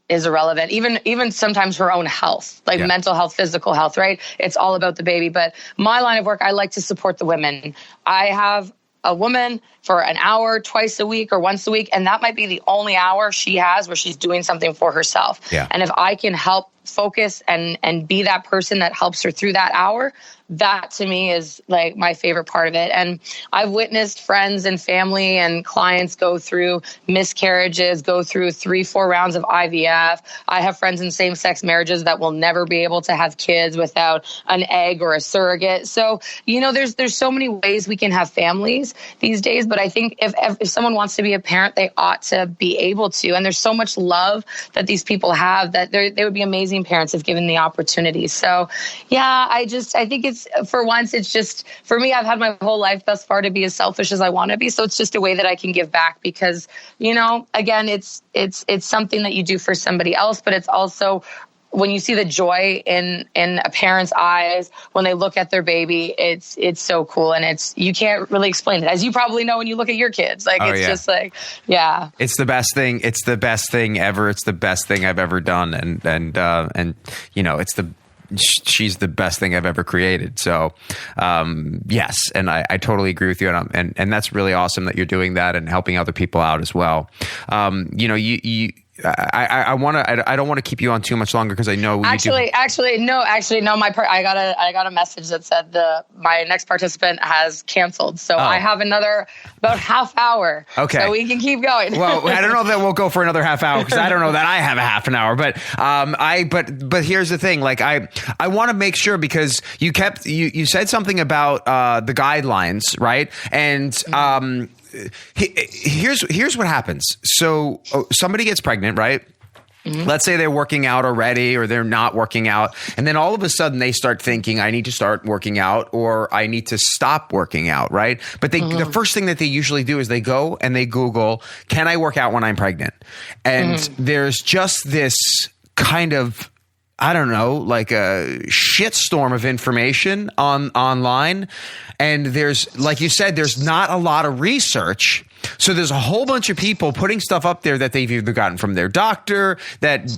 [SPEAKER 4] is irrelevant. Even sometimes her own health, like mental health, physical health, right? It's all about the baby. But my line of work, I like to support the women. I have a woman for an hour twice a week or once a week, and that might be the only hour she has where she's doing something for herself.
[SPEAKER 3] Yeah.
[SPEAKER 4] And if I can help focus and be that person that helps her through that hour, that to me is like my favorite part of it. And I've witnessed friends and family and clients go through miscarriages, go through 3-4 rounds of IVF. I have friends in same-sex marriages that will never be able to have kids without an egg or a surrogate. So, there's so many ways we can have families these days, but I think if someone wants to be a parent, they ought to be able to. And there's so much love that these people have that they would be amazing parents if given the opportunity. So, yeah, I think it's just, for me, I've had my whole life thus far to be as selfish as I want to be. So it's just a way that I can give back because, again, it's something that you do for somebody else, but it's also when you see the joy in a parent's eyes when they look at their baby, it's so cool. And you can't really explain it, as you probably know when you look at your kids. Like, just like, yeah.
[SPEAKER 2] It's the best thing. It's the best thing ever. It's the best thing I've ever done. And she's the best thing I've ever created. So, yes. And I totally agree with you. And that's really awesome that you're doing that and helping other people out as well. I don't want to keep you on too much longer because I know
[SPEAKER 4] actually no. I got a message that said my next participant has canceled, so I have another about half hour.
[SPEAKER 2] Okay,
[SPEAKER 4] so we can keep going.
[SPEAKER 2] Well, I don't know that we'll go for another half hour because I don't know that I have a half an hour. But but here's the thing. Like I want to make sure because you said something about the guidelines, right? And here's what happens. So somebody gets pregnant, right? Mm-hmm. Let's say they're working out already or they're not working out. And then all of a sudden they start thinking, I need to start working out or I need to stop working out, right? But the first thing that they usually do is they go and they Google, can I work out when I'm pregnant? And there's just this kind of, I don't know, like a shitstorm of information online. And there's, like you said, there's not a lot of research. So there's a whole bunch of people putting stuff up there that they've either gotten from their doctor that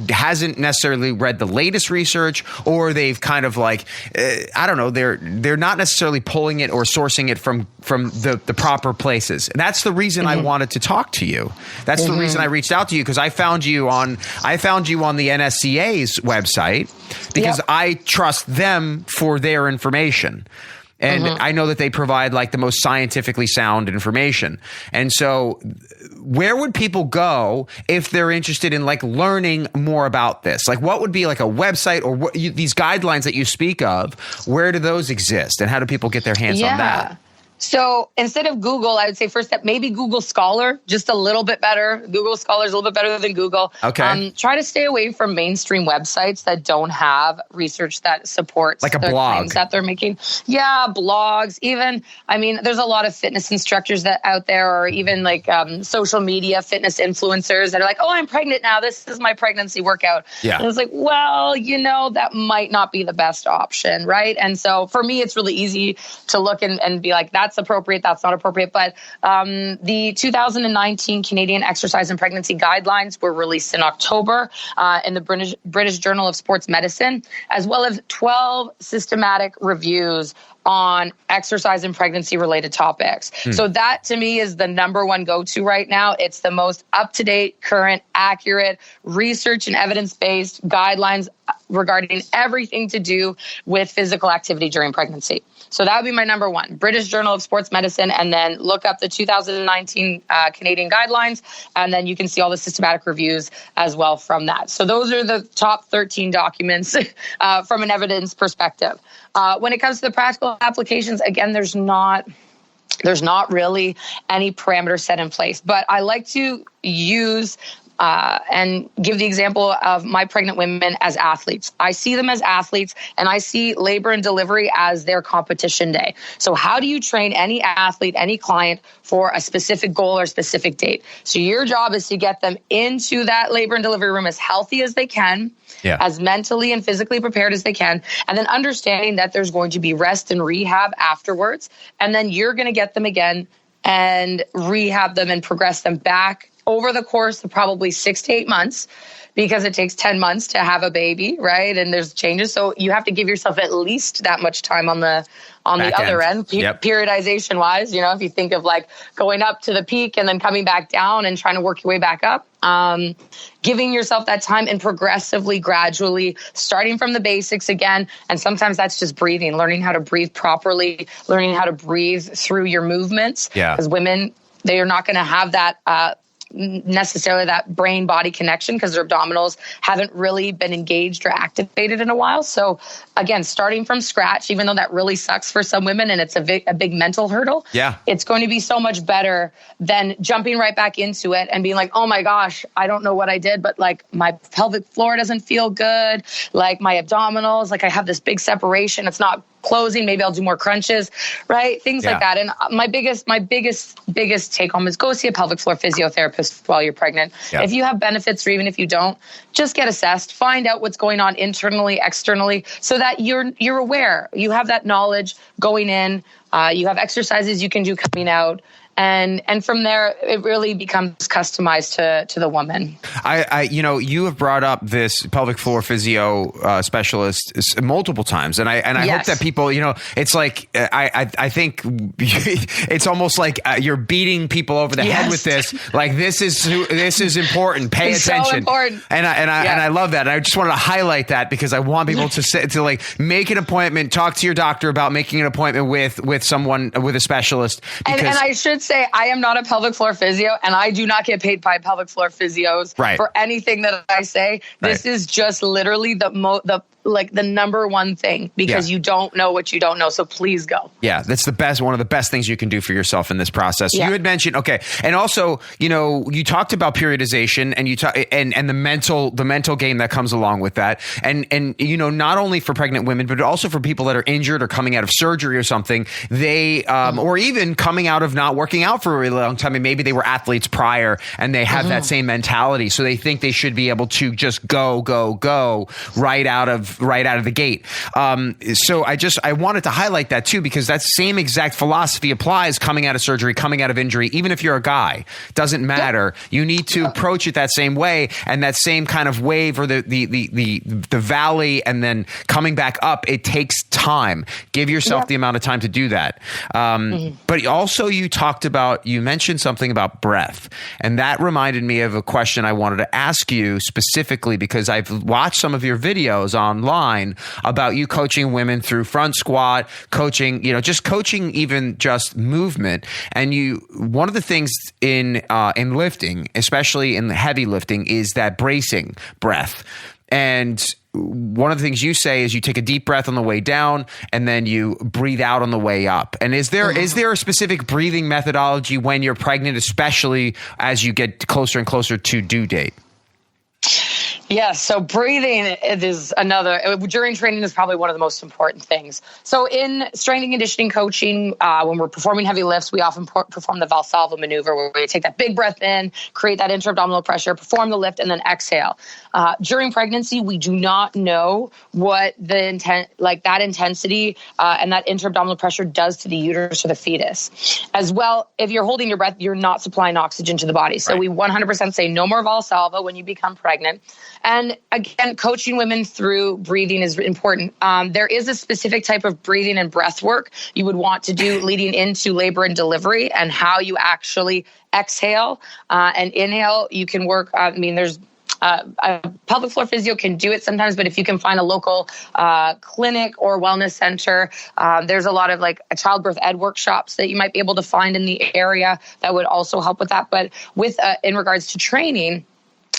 [SPEAKER 2] hasn't necessarily read the latest research, or they've kind of like, I don't know, they're not necessarily pulling it or sourcing it from the proper places. And that's the reason I wanted to talk to you. That's the reason I reached out to you, because I found you on the NSCA's website because I trust them for their information. And I know that they provide like the most scientifically sound information. And so where would people go if they're interested in like learning more about this? Like what would be like a website or these guidelines that you speak of? Where do those exist and how do people get their hands on that?
[SPEAKER 4] So instead of Google, I would say first step, maybe Google Scholar, just a little bit better. Google Scholar is a little bit better than Google.
[SPEAKER 2] Okay.
[SPEAKER 4] Try to stay away from mainstream websites that don't have research that supports
[SPEAKER 2] like a
[SPEAKER 4] the
[SPEAKER 2] blog
[SPEAKER 4] claims that they're making. Yeah, blogs. Even, I mean, there's a lot of fitness instructors that out there, or even like social media fitness influencers that are like, oh, I'm pregnant now. This is my pregnancy workout. Yeah. And it's like, well, that might not be the best option, right? And so for me, it's really easy to look and be like, that's appropriate, that's not appropriate. But the 2019 Canadian Exercise and Pregnancy Guidelines were released in October in the British Journal of Sports Medicine, as well as 12 systematic reviews on exercise and pregnancy related topics. So that to me is the number one go-to right now. It's the most up-to-date, current, accurate, research and evidence-based guidelines regarding everything to do with physical activity during pregnancy. So that would be my number one, British Journal of Sports Medicine, and then look up the 2019 Canadian guidelines, and then you can see all the systematic reviews as well from that. So those are the top 13 documents from an evidence perspective. When it comes to the practical applications, again, there's not really any parameters set in place, but I like to use and give the example of my pregnant women as athletes. I see them as athletes, and I see labor and delivery as their competition day. So how do you train any athlete, any client for a specific goal or specific date? So your job is to get them into that labor and delivery room as healthy as they can, as mentally and physically prepared as they can, and then understanding that there's going to be rest and rehab afterwards. And then you're going to get them again and rehab them and progress them back over the course of probably 6 to 8 months, because it takes 10 months to have a baby, right? And there's changes. So you have to give yourself at least that much time on the other end, periodization wise. You know, if you think of like going up to the peak and then coming back down and trying to work your way back up, giving yourself that time and progressively, gradually starting from the basics again. And sometimes that's just breathing, learning how to breathe properly, learning how to breathe through your movements.
[SPEAKER 2] Yeah.
[SPEAKER 4] Because women, they are not going to have that, necessarily that brain body connection, because their abdominals haven't really been engaged or activated in a while. So again, starting from scratch, even though that really sucks for some women and it's a big mental hurdle, it's going to be so much better than jumping right back into it and being like, oh my gosh, I don't know what I did, but like my pelvic floor doesn't feel good. Like my abdominals, like I have this big separation. It's not closing. Maybe I'll do more crunches, right? Things like that. And my biggest take home is go see a pelvic floor physiotherapist while you're pregnant. If you have benefits, or even if you don't, just get assessed, find out what's going on internally, externally, so that you're aware. You have that knowledge going in. You have exercises you can do coming out. And from there, it really becomes customized to the woman.
[SPEAKER 2] You have brought up this pelvic floor physio specialist multiple times, and I hope that people, it's like I think it's almost like you're beating people over the head with this. Like this is important. Pay attention. So important. And I love that. And I just wanted to highlight that because I want people to like make an appointment, talk to your doctor about making an appointment with someone, with a specialist.
[SPEAKER 4] And I should say, I am not a pelvic floor physio, and I do not get paid by pelvic floor physios for anything that I say. This is just literally the number one thing, because you don't know what you don't know. So please go. Yeah,
[SPEAKER 2] that's one of the best things you can do for yourself in this process. You had mentioned, and also, you talked about periodization, and and the mental game that comes along with that, and not only for pregnant women, but also for people that are injured or coming out of surgery or something. They or even coming out of not working out for a really long time, and maybe they were athletes prior, and they have that same mentality, so they think they should be able to just go right out of the gate. So I wanted to highlight that too, because that same exact philosophy applies coming out of surgery, coming out of injury. Even if you're a guy, doesn't matter. You need to approach it that same way, and that same kind of wave, or the valley, and then coming back up. It takes time. Give yourself the amount of time to do that. But also, you mentioned something about breath, and that reminded me of a question I wanted to ask you specifically, because I've watched some of your videos online about you coaching women through front squat, coaching even just movement. And one of the things in lifting, especially in the heavy lifting, is that bracing breath. And one of the things you say is you take a deep breath on the way down, and then you breathe out on the way up. And is there a specific breathing methodology when you're pregnant, especially as you get closer and closer to due date?
[SPEAKER 4] Yes. So breathing is during training is probably one of the most important things. So in strength and conditioning coaching, when we're performing heavy lifts, we often perform the Valsalva maneuver, where we take that big breath in, create that intra-abdominal pressure, perform the lift, and then exhale. During pregnancy, we do not know what that intensity and that intra-abdominal pressure does to the uterus or the fetus. As well, if you're holding your breath, you're not supplying oxygen to the body. So we 100% say no more Valsalva when you become pregnant. And again, coaching women through breathing is important. There is a specific type of breathing and breath work you would want to do leading into labor and delivery, and how you actually exhale and inhale. You can work. There's a pelvic floor physio can do it sometimes, but if you can find a local clinic or wellness center, there's a lot of childbirth ed workshops that you might be able to find in the area that would also help with that. But in regards to training,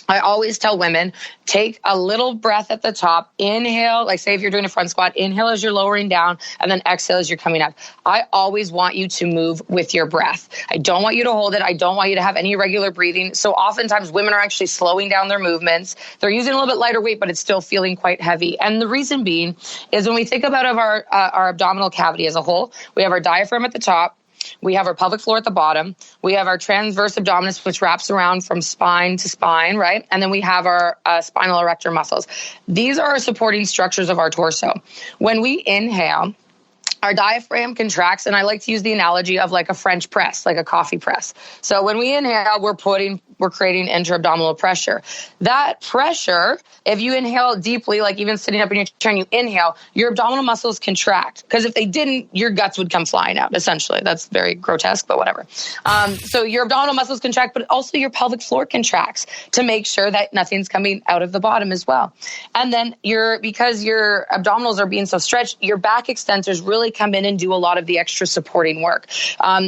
[SPEAKER 4] I always tell women, take a little breath at the top, inhale, say if you're doing a front squat, inhale as you're lowering down, and then exhale as you're coming up. I always want you to move with your breath. I don't want you to hold it. I don't want you to have any irregular breathing. So oftentimes women are actually slowing down their movements. They're using a little bit lighter weight, but it's still feeling quite heavy. And the reason being is when we think about our abdominal cavity as a whole, we have our diaphragm at the top. We have our pelvic floor at the bottom. We have our transverse abdominis, which wraps around from spine to spine, right? And then we have our spinal erector muscles. These are our supporting structures of our torso. When we inhale, our diaphragm contracts, and I like to use the analogy of a French press, like a coffee press. So when we inhale, we're putting we're creating intra-abdominal pressure. That pressure, if you inhale deeply, like even sitting up in your chair and you inhale, your abdominal muscles contract. Because if they didn't, your guts would come flying out, essentially. That's very grotesque, but whatever. So your abdominal muscles contract, but also your pelvic floor contracts to make sure that nothing's coming out of the bottom as well. And then because your abdominals are being so stretched, your back extensors really come in and do a lot of the extra supporting work.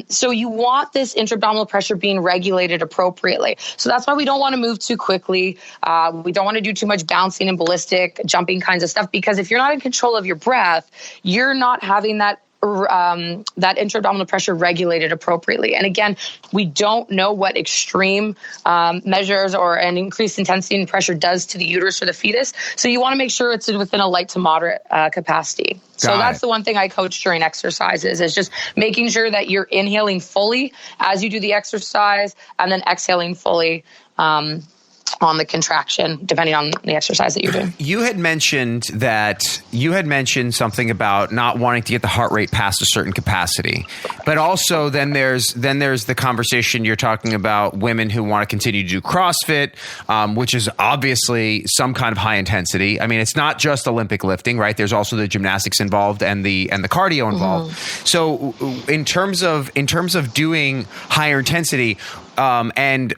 [SPEAKER 4] So you want this intra-abdominal pressure being regulated appropriately. So that's why we don't want to move too quickly. We don't want to do too much bouncing and ballistic, jumping kinds of stuff, because if you're not in control of your breath, you're not having that intra-abdominal pressure regulated appropriately. And again, we don't know what extreme measures or an increased intensity and pressure does to the uterus or the fetus. So you want to make sure it's within a light to moderate capacity. So that's the one thing I coach during exercises, is just making sure that you're inhaling fully as you do the exercise and then exhaling fully on the contraction, depending on the exercise that you're doing.
[SPEAKER 2] You had mentioned something about not wanting to get the heart rate past a certain capacity, but also then there's the conversation you're talking about women who want to continue to do CrossFit, which is obviously some kind of high intensity. I mean, it's not just Olympic lifting, right? There's also the gymnastics involved and the cardio involved. Mm-hmm. So in terms of doing higher intensity, and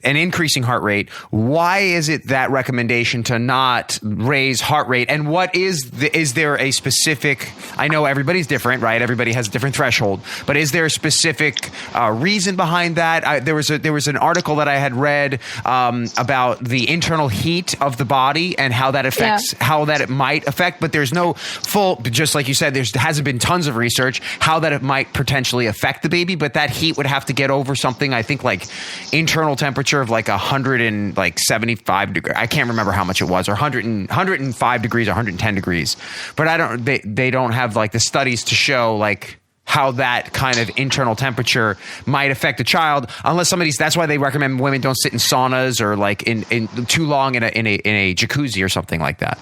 [SPEAKER 2] an increasing heart rate, why is it that recommendation to not raise heart rate? And what is there a specific, I know everybody's different, right? Everybody has a different threshold, but is there a specific reason behind that? There was an article that I had read about the internal heat of the body and how that affects, how that it might affect, but there's no full, just like you said, there hasn't been tons of research how that it might potentially affect the baby, but that heat would have to get over something, I think, like internal temperature of like 175 degrees. I can't remember how much it was, or 105 degrees, or 110 degrees. But they don't have like the studies to show like how that kind of internal temperature might affect a child, unless that's why they recommend women don't sit in saunas or like in too long in a jacuzzi or something like that.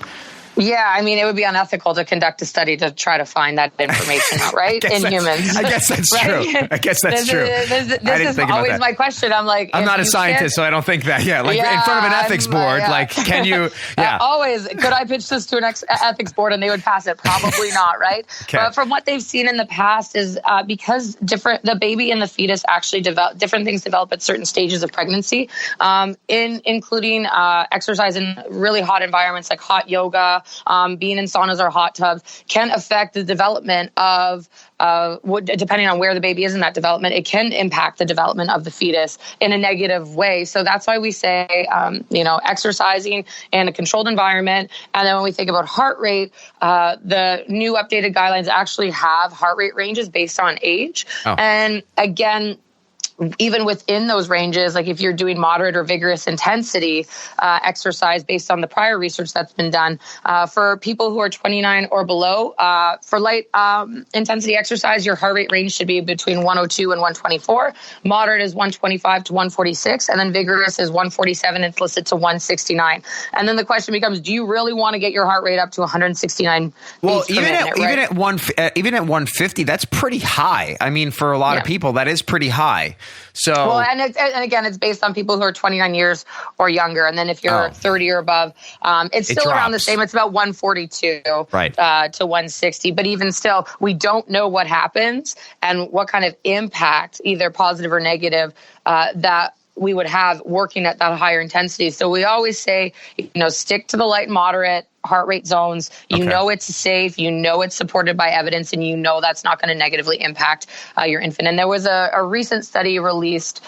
[SPEAKER 4] Yeah, I mean, it would be unethical to conduct a study to try to find that information out, right? In humans.
[SPEAKER 2] I guess that's true. I guess that's true.
[SPEAKER 4] This is always my question. I'm like,
[SPEAKER 2] I'm not a scientist, so I don't think that. Yeah, like in front of an ethics board, like, can you? Yeah.
[SPEAKER 4] Always. Could I pitch this to an ethics board and they would pass it? Probably not, right?
[SPEAKER 2] Okay.
[SPEAKER 4] But from what they've seen in the past is because the baby and the fetus actually different things develop at certain stages of pregnancy, including exercise in really hot environments like hot yoga. Being in saunas or hot tubs can affect the development of, depending on where the baby is in that development, it can impact the development of the fetus in a negative way. So that's why we say, exercising in a controlled environment. And then when we think about heart rate, the new updated guidelines actually have heart rate ranges based on age. Oh. And again, even within those ranges, like if you're doing moderate or vigorous intensity exercise based on the prior research that's been done, for people who are 29 or below, for light intensity exercise, your heart rate range should be between 102 and 124. Moderate is 125 to 146, and then vigorous is 147 and illicit to 169. And then the question becomes, do you really want to get your heart rate up to 169 beats per minute,
[SPEAKER 2] even at 150, that's pretty high. I mean, for a lot of people, that is pretty high. So,
[SPEAKER 4] well, and again, it's based on people who are 29 years or younger. And then if you're 30 or above, it's still around the same. It's about 142 to 160. But even still, we don't know what happens and what kind of impact, either positive or negative, that we would have working at that higher intensity. So we always say, stick to the light and moderate heart rate zones. You know it's safe. You know it's supported by evidence, and you know that's not going to negatively impact your infant. And there was a recent study released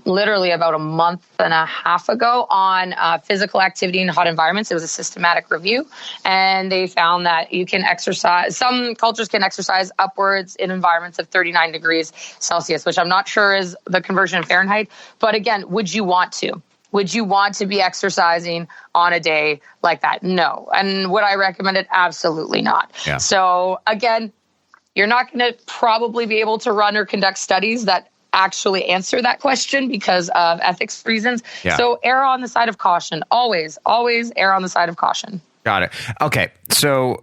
[SPEAKER 4] literally about a month and a half ago on physical activity in hot environments. It was a systematic review, and they found that you can exercise. Some cultures can exercise upwards in environments of 39 degrees Celsius, which I'm not sure is the conversion in Fahrenheit. But again, would you want to? Would you want to be exercising on a day like that? No. And would I recommend it? Absolutely not. Yeah. So again, you're not going to probably be able to run or conduct studies that actually answer that question because of ethics reasons. Yeah. So err on the side of caution. Always err on the side of caution.
[SPEAKER 2] Got it. Okay. So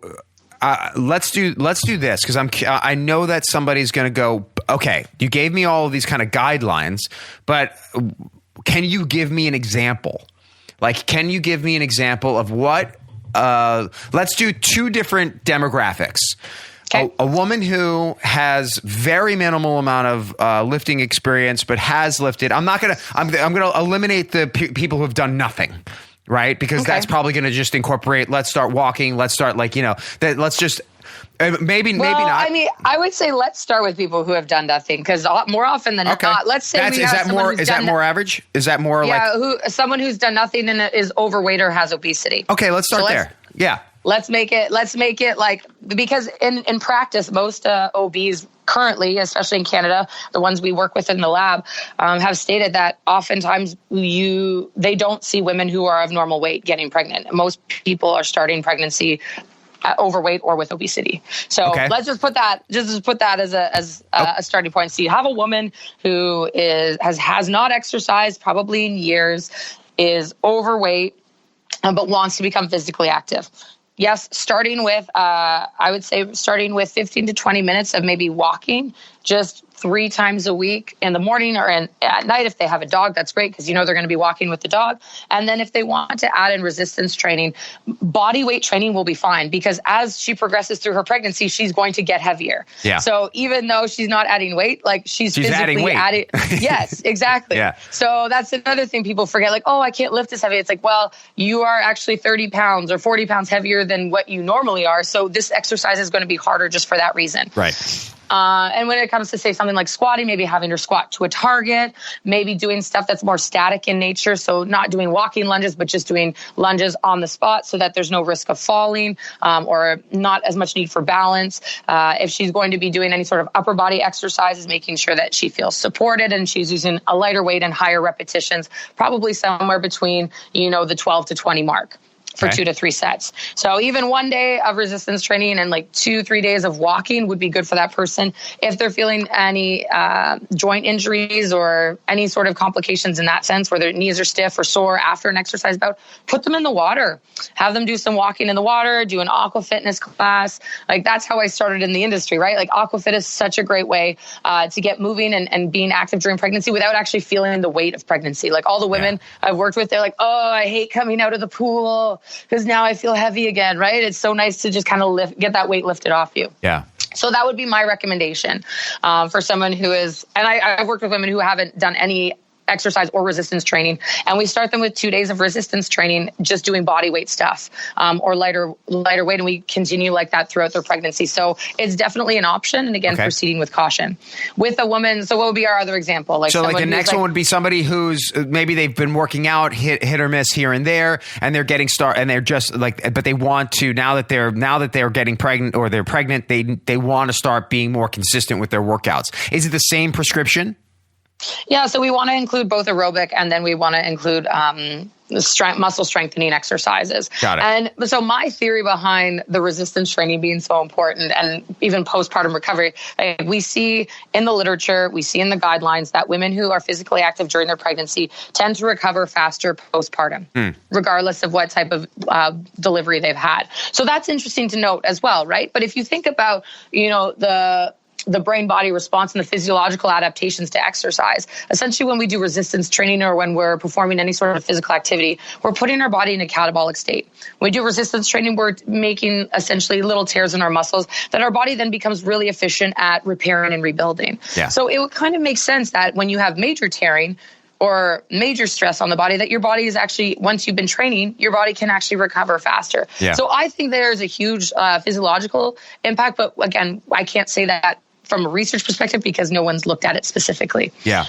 [SPEAKER 2] let's do this, because I know that somebody's going to go, okay, you gave me all of these kind of guidelines, but can you give me an example? Like, can you give me an example of what, let's do two different demographics.
[SPEAKER 4] Okay.
[SPEAKER 2] A woman who has very minimal amount of lifting experience, but has lifted. I'm going to eliminate the people who have done nothing. Right. Because that's probably going to just incorporate, let's start walking. Let's start let's just maybe not.
[SPEAKER 4] I mean, I would say let's start with people who have done nothing, because more often than not, let's say
[SPEAKER 2] is that more average? Is that more
[SPEAKER 4] someone who's done nothing and is overweight or has obesity.
[SPEAKER 2] Okay, let's start there. Yeah.
[SPEAKER 4] Let's make it like, because in practice, most OBs currently, especially in Canada, the ones we work with in the lab, have stated that oftentimes they don't see women who are of normal weight getting pregnant. Most people are starting pregnancy overweight or with obesity. So let's just put that as a starting point. So you have a woman who has not exercised probably in years, is overweight, but wants to become physically active. Yes, starting with, I would say starting with 15 to 20 minutes of maybe walking just 3 times a week, in the morning or at night. If they have a dog, that's great, because they're going to be walking with the dog. And then if they want to add in resistance training, body weight training will be fine, because as she progresses through her pregnancy, she's going to get heavier. Yeah. So even though she's not adding weight, like she's physically
[SPEAKER 2] adding weight.
[SPEAKER 4] Yes, exactly.
[SPEAKER 2] Yeah.
[SPEAKER 4] So that's another thing people forget. Like, oh, I can't lift this heavy. It's like, well, you are actually 30 pounds or 40 pounds heavier than what you normally are. So this exercise is going to be harder just for that reason.
[SPEAKER 2] Right.
[SPEAKER 4] And when it comes to, say, something like squatting, maybe having her squat to a target, maybe doing stuff that's more static in nature. So not doing walking lunges, but just doing lunges on the spot so that there's no risk of falling, or not as much need for balance. If she's going to be doing any sort of upper body exercises, making sure that she feels supported and she's using a lighter weight and higher repetitions, probably somewhere between, the 12 to 20 mark. For 2 to 3 sets. So even one day of resistance training and like 2-3 days of walking would be good for that person. If they're feeling any joint injuries or any sort of complications in that sense, where their knees are stiff or sore after an exercise bout, put them in the water. Have them do some walking in the water, do an aqua fitness class. Like, that's how I started in the industry, right? Like, aqua fit is such a great way to get moving and being active during pregnancy without actually feeling the weight of pregnancy. Like, all the women I've worked with, they're like, oh, I hate coming out of the pool because now I feel heavy again, right? It's so nice to just kind of get that weight lifted off you.
[SPEAKER 2] Yeah.
[SPEAKER 4] So that would be my recommendation for someone who is, and I've worked with women who haven't done any exercise or resistance training, and we start them with 2 days of resistance training, just doing body weight stuff, or lighter weight, and we continue like that throughout their pregnancy. So it's definitely an option, and again, proceeding with caution. With a woman, so what would be our other example?
[SPEAKER 2] So like the next one would be somebody who's maybe they've been working out, hit or miss here and there, and they're getting and they're just like, but they want to, now that they're getting pregnant or they're pregnant, they want to start being more consistent with their workouts. Is it the same prescription?
[SPEAKER 4] Yeah, so we want to include both aerobic, and then we want to include muscle strengthening exercises.
[SPEAKER 2] Got it.
[SPEAKER 4] And so my theory behind the resistance training being so important, and even postpartum recovery, we see in the literature, we see in the guidelines that women who are physically active during their pregnancy tend to recover faster postpartum, regardless of what type of delivery they've had. So that's interesting to note as well, right? But if you think about, the brain-body response and the physiological adaptations to exercise. Essentially, when we do resistance training or when we're performing any sort of physical activity, we're putting our body in a catabolic state. When we do resistance training, we're making essentially little tears in our muscles that our body then becomes really efficient at repairing and rebuilding. Yeah. So it would kind of make sense that when you have major tearing or major stress on the body, that your body is actually, once you've been training, your body can actually recover faster. Yeah. So I think there's a huge physiological impact, but again, I can't say that from a research perspective because no one's looked at it specifically. Yeah.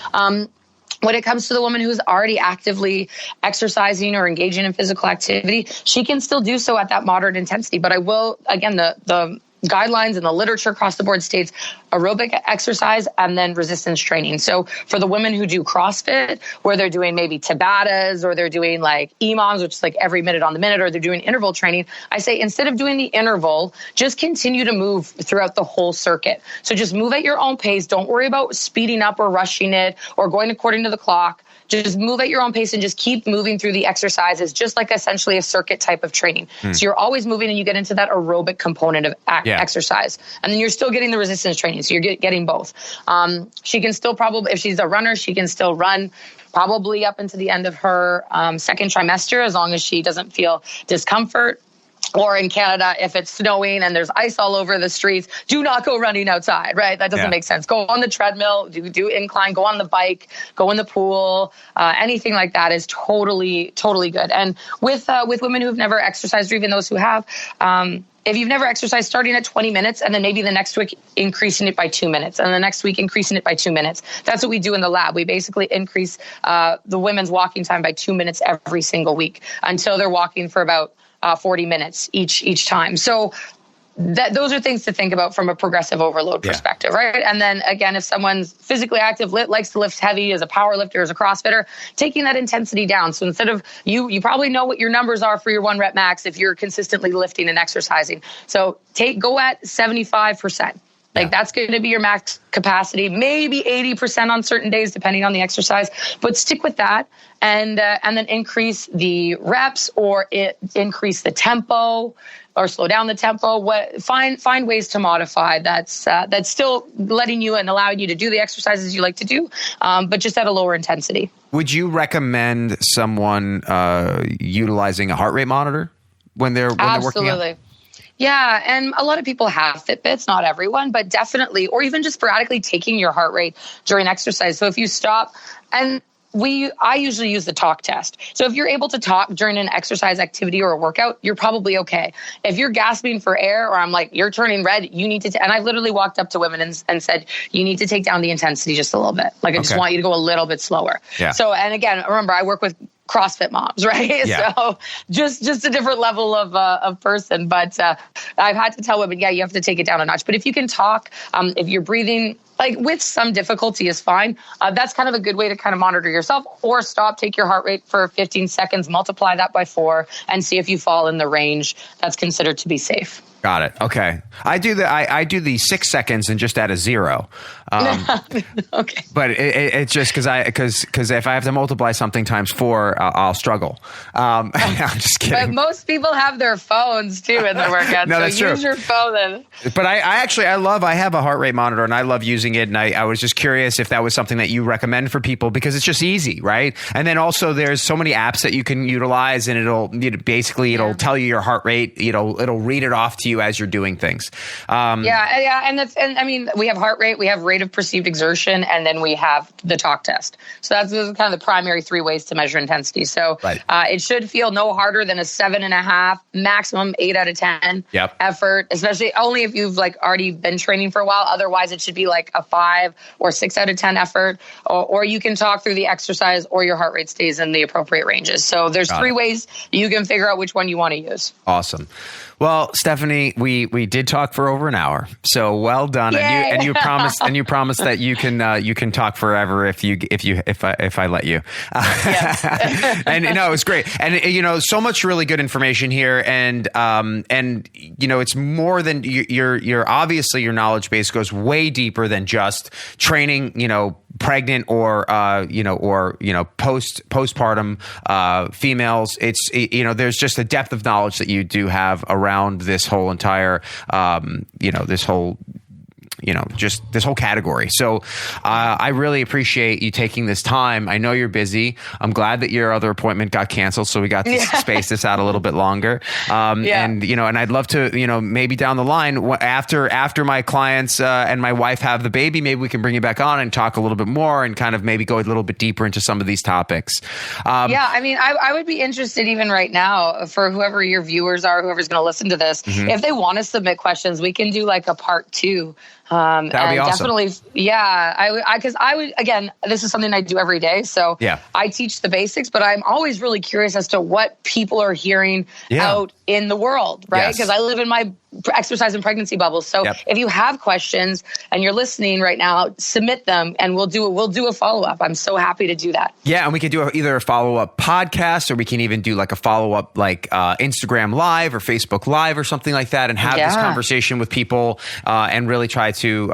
[SPEAKER 4] When it comes to the woman who's already actively exercising or engaging in physical activity, she can still do so at that moderate intensity. But I will, again, the guidelines and the literature across the board states aerobic exercise and then resistance training. So for the women who do CrossFit, where they're doing maybe Tabatas or they're doing like EMOMs, which is like every minute on the minute, or they're doing interval training, I say instead of doing the interval, just continue to move throughout the whole circuit. So just move at your own pace. Don't worry about speeding up or rushing it or going according to the clock. Just move at your own pace and just keep moving through the exercises, just like essentially a circuit type of training. So you're always moving and you get into that aerobic component of exercise. And then you're still getting the resistance training. So you're getting both. She can still probably, if she's a runner, she can still run probably up into the end of her second trimester, as long as she doesn't feel discomfort. Or in Canada, if it's snowing and there's ice all over the streets, do not go running outside, right? That doesn't make sense. Go on the treadmill, do incline, go on the bike, go in the pool. Anything like that is totally good. And with women who've never exercised, or even those who have, if you've never exercised, starting at 20 minutes and then maybe the next week increasing it by 2 minutes and the next week increasing it by 2 minutes. That's what we do in the lab. We basically increase the women's walking time by 2 minutes every single week until they're walking for about 40 minutes each time. So those are things to think about from a progressive overload perspective, right? And then again, if someone's physically active, likes to lift heavy, as a power lifter, as a CrossFitter, taking that intensity down. So instead of you probably know what your numbers are for your 1 rep max if you're consistently lifting and exercising. So go at 75%. That's going to be your max capacity, maybe 80% on certain days, depending on the exercise. But stick with that, and then increase the reps, or increase the tempo, or slow down the tempo. Find ways to modify that's still letting you and allowing you to do the exercises you like to do, but just at a lower intensity.
[SPEAKER 5] Would you recommend someone utilizing a heart rate monitor when they're working out?
[SPEAKER 4] Absolutely. Yeah, and a lot of people have Fitbits, not everyone, but definitely, or even just sporadically taking your heart rate during exercise. So if you stop, and I usually use the talk test. So if you're able to talk during an exercise activity or a workout, you're probably okay. If you're gasping for air, or I'm like, you're turning red, you need to, and I've literally walked up to women and said, you need to take down the intensity just a little bit. I just want you to go a little bit slower. Yeah. So, and again, remember, I work with CrossFit moms, right? Yeah. So just a different level of person. But I've had to tell women, you have to take it down a notch. But if you can talk, if you're breathing with some difficulty is fine. That's kind of a good way to kind of monitor yourself, or stop, take your heart rate for 15 seconds, multiply that by 4, and see if you fall in the range that's considered to be safe.
[SPEAKER 5] Got it. Okay. I do the 6 seconds and just add a 0.
[SPEAKER 4] Okay.
[SPEAKER 5] But it's just because if I have to multiply something times 4, I'll struggle. I'm just kidding.
[SPEAKER 4] But most people have their phones too in the workout.
[SPEAKER 5] No, that's true.
[SPEAKER 4] Use your phone then.
[SPEAKER 5] But I have a heart rate monitor and I love using it. And I was just curious if that was something that you recommend for people, because it's just easy, right? And then also there's so many apps that you can utilize, and it'll tell you your heart rate. It'll read it off to you as you're doing things. And I mean, we have heart rate, we have rate of perceived exertion, and then we have the talk test. So those are kind of the primary 3 ways to measure intensity. So it should feel no harder than a 7.5, maximum 8 out of 10 effort, especially only if you've already been training for a while. Otherwise, it should be like a 5 or 6 out of 10 effort, or you can talk through the exercise, or your heart rate stays in the appropriate ranges. So there's 3 ways you can figure out which one you want to use. Awesome. Well, Stephanie, we did talk for over an hour, so well done. And you promised that you can talk forever if I let you.
[SPEAKER 4] Yes.
[SPEAKER 5] And no, it was great. And so much really good information here, and it's more than your obviously your knowledge base goes way deeper than just training, pregnant or postpartum females. It's there's just a depth of knowledge that you do have around this whole entire this whole category. So I really appreciate you taking this time. I know you're busy. I'm glad that your other appointment got canceled, so we got to space this out a little bit longer. And I'd love to, maybe down the line after my clients and my wife have the baby, maybe we can bring you back on and talk a little bit more and kind of maybe go a little bit deeper into some of these topics.
[SPEAKER 4] I mean, I would be interested even right now for whoever your viewers are, whoever's going to listen to this, if they want to submit questions, we can do like a part 2.
[SPEAKER 5] That would be awesome.
[SPEAKER 4] Definitely, because I would, again, this is something I do every day. So I teach the basics, but I'm always really curious as to what people are hearing out in the world, right? Because I live in my exercise and pregnancy bubble. So if you have questions and you're listening right now, submit them and we'll do a follow-up. I'm so happy to do that.
[SPEAKER 5] Yeah. And we could do either a follow-up podcast, or we can even do like a follow-up, like Instagram Live or Facebook Live or something like that, and have this conversation with people and really try to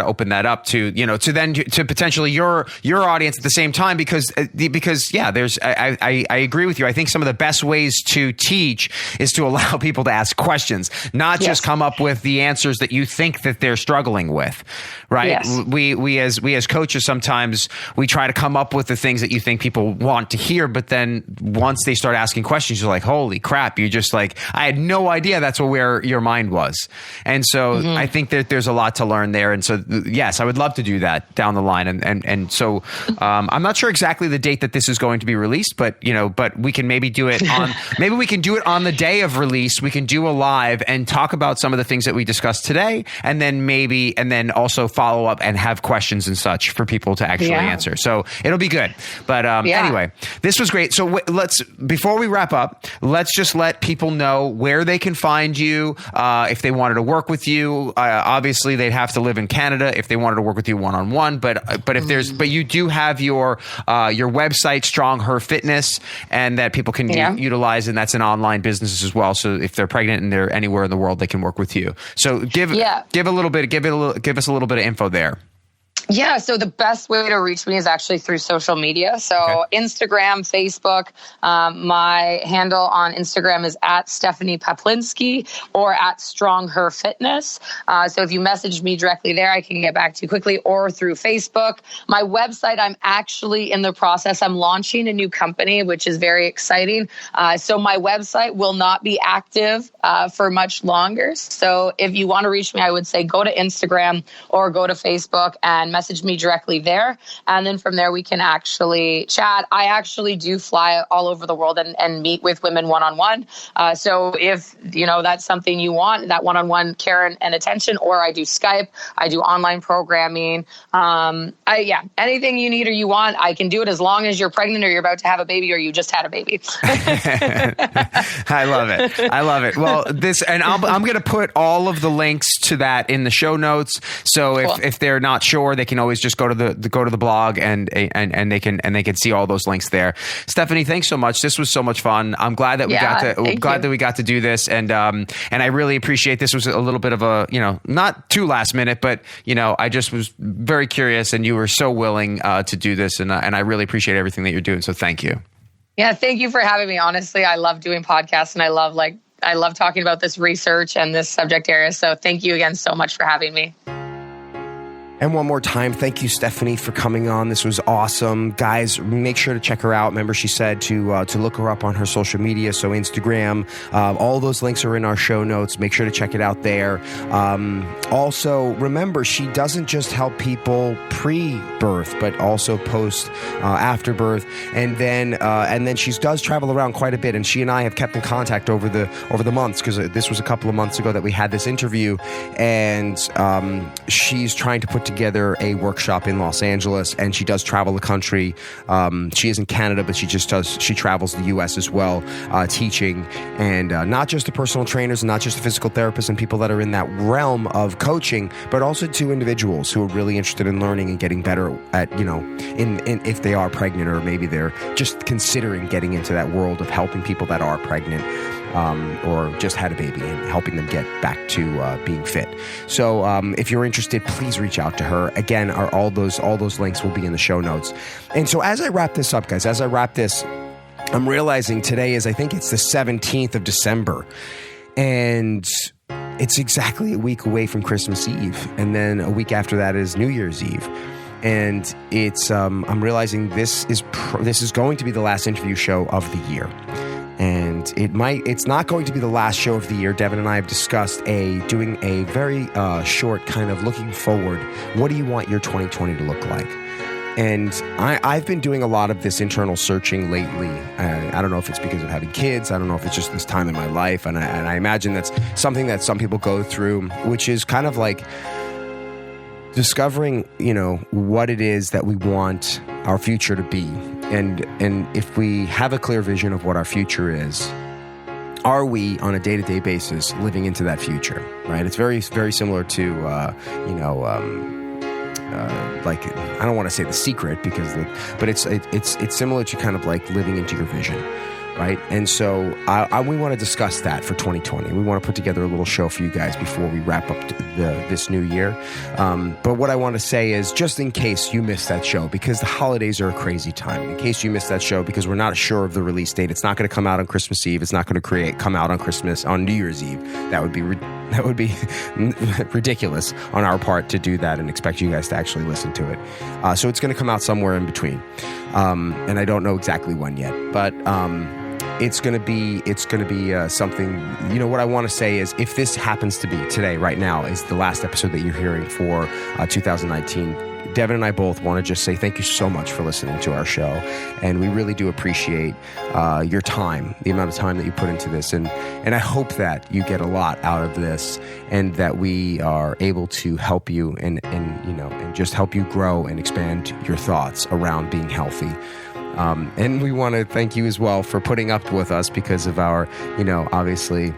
[SPEAKER 5] open that up to potentially your audience at the same time, because there's, I agree with you. I think some of the best ways to teach is to allow people to ask questions, not not just come up with the answers that you think that they're struggling with, right?
[SPEAKER 4] Yes.
[SPEAKER 5] We as coaches, sometimes we try to come up with the things that you think people want to hear, but then once they start asking questions, you're like, holy crap, you're just like, I had no idea that's where your mind was. And so I think that there's a lot to learn there. And so, yes, I would love to do that down the line. And so I'm not sure exactly the date that this is going to be released, but we can maybe do it on, maybe we can do it on the day of release. We can do a live and talk about some of the things that we discussed today. And then also follow up and have questions and such for people to actually answer. So it'll be good. But anyway, this was great. So before we wrap up, let's just let people know where they can find you. If they wanted to work with you, obviously they'd have to live in Canada if they wanted to work with you one-on-one. But you do have your website, Strong Her Fitness, and that people can utilize, and that's an online business as well. So if they're pregnant and they're anywhere in the world, they can work with you. So give us a little bit of info there.
[SPEAKER 4] Yeah, so the best way to reach me is actually through social media. So Instagram, Facebook. My handle on Instagram is at Stephanie Paplinskie or at Strong Her Fitness. So if you message me directly there, I can get back to you quickly, or through Facebook. My website, I'm actually in the process. I'm launching a new company, which is very exciting. So my website will not be active for much longer. So if you want to reach me, I would say go to Instagram or go to Facebook and message me directly there. And then from there, we can actually chat. I actually do fly all over the world and meet with women one-on-one. So if, that's something you want, that one-on-one care and attention, or I do Skype, I do online programming. Anything you need or you want, I can do it as long as you're pregnant or you're about to have a baby or you just had a baby.
[SPEAKER 5] I love it. Well, I'm going to put all of the links to that in the show notes. So if they're not sure, they can always just go to the blog and they can see all those links there. Stephanie, thanks so much. This was so much fun. I'm glad that we got to do this, and I really appreciate this. Was a little bit of a not too last minute, but I just was very curious, and you were so willing to do this, and I really appreciate everything that you're doing. So thank you.
[SPEAKER 4] Yeah, thank you for having me. Honestly, I love doing podcasts, and I love talking about this research and this subject area. So thank you again so much for having me.
[SPEAKER 3] And one more time, thank you, Stephanie, for coming on. This was awesome. Guys, make sure to check her out. Remember, she said to look her up on her social media, so Instagram. All those links are in our show notes. Make sure to check it out there. Also, remember, she doesn't just help people pre-birth, but also post after birth. And then she does travel around quite a bit. And she and I have kept in contact over the months, because this was a couple of months ago that we had this interview. And she's trying to put together a workshop in Los Angeles, and she does travel the country. She is in Canada, but she travels the U.S. as well, teaching, and not just to personal trainers and not just to physical therapists and people that are in that realm of coaching, but also to individuals who are really interested in learning and getting better at, if they are pregnant, or maybe they're just considering getting into that world of helping people that are pregnant. Or just had a baby, and helping them get back to being fit. So if you're interested, please reach out to her. Again, all those links will be in the show notes. And so as I wrap this up, guys, I'm realizing today I think it's the 17th of December. And it's exactly a week away from Christmas Eve. And then a week after that is New Year's Eve. And it's I'm realizing this is going to be the last interview show of the year. And it's not going to be the last show of the year. Devin and I have discussed doing a very short kind of looking forward. What do you want your 2020 to look like? And I've been doing a lot of this internal searching lately. I don't know if it's because of having kids. I don't know if it's just this time in my life. And I imagine that's something that some people go through, which is kind of like discovering, what it is that we want our future to be. And if we have a clear vision of what our future is, are we on a day-to-day basis living into that future, right? It's very, very similar to, like, I don't want to say The Secret, but it's similar to kind of like living into your vision, right? And so we want to discuss that for 2020. We want to put together a little show for you guys before we wrap up this new year. But what I want to say is, just in case you missed that show, because the holidays are a crazy time, in case you missed that show, because we're not sure of the release date. It's not going to come out on Christmas Eve. It's not going to come out on New Year's Eve. That would be That would be ridiculous on our part to do that and expect you guys to actually listen to it. So it's going to come out somewhere in between. And I don't know exactly when yet, but it's going to be something. What I want to say is, if this happens to be today, right now, is the last episode that you're hearing for 2019, Devin and I both want to just say thank you so much for listening to our show, and we really do appreciate your time, the amount of time that you put into this, and I hope that you get a lot out of this, and that we are able to help you and just help you grow and expand your thoughts around being healthy. And we want to thank you as well for putting up with us because of our, obviously,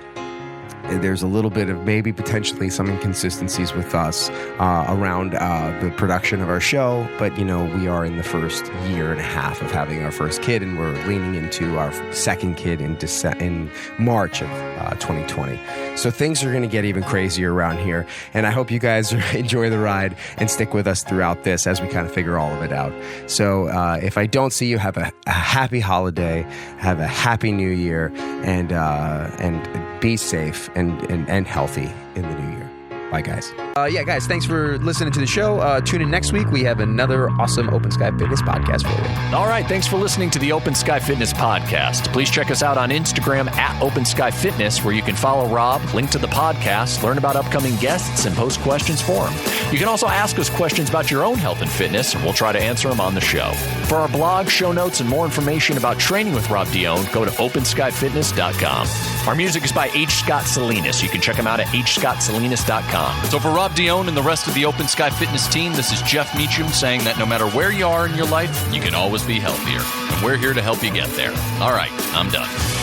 [SPEAKER 3] there's a little bit of maybe potentially some inconsistencies with us around the production of our show. But, we are in the first year and a half of having our first kid, and we're leaning into our second kid in March of 2020. So things are going to get even crazier around here. And I hope you guys enjoy the ride and stick with us throughout this as we kind of figure all of it out. So if I don't see you, have a happy holiday, have a happy new year, and be safe and healthy in the new year. Bye, guys. Guys, thanks for listening to the show. Tune in next week. We have another awesome Open Sky Fitness podcast for you.
[SPEAKER 1] All right. Thanks for listening to the Open Sky Fitness podcast. Please check us out on Instagram at Open Sky Fitness, where you can follow Rob, link to the podcast, learn about upcoming guests, and post questions for him. You can also ask us questions about your own health and fitness, and we'll try to answer them on the show. For our blog, show notes, and more information about training with Rob Dione, go to OpenSkyFitness.com. Our music is by H. Scott Salinas. You can check him out at hscottsalinas.com. So for Rob Dione and the rest of the Open Sky Fitness team, this is Jeff Meacham saying that no matter where you are in your life, you can always be healthier. And we're here to help you get there. All right, I'm done.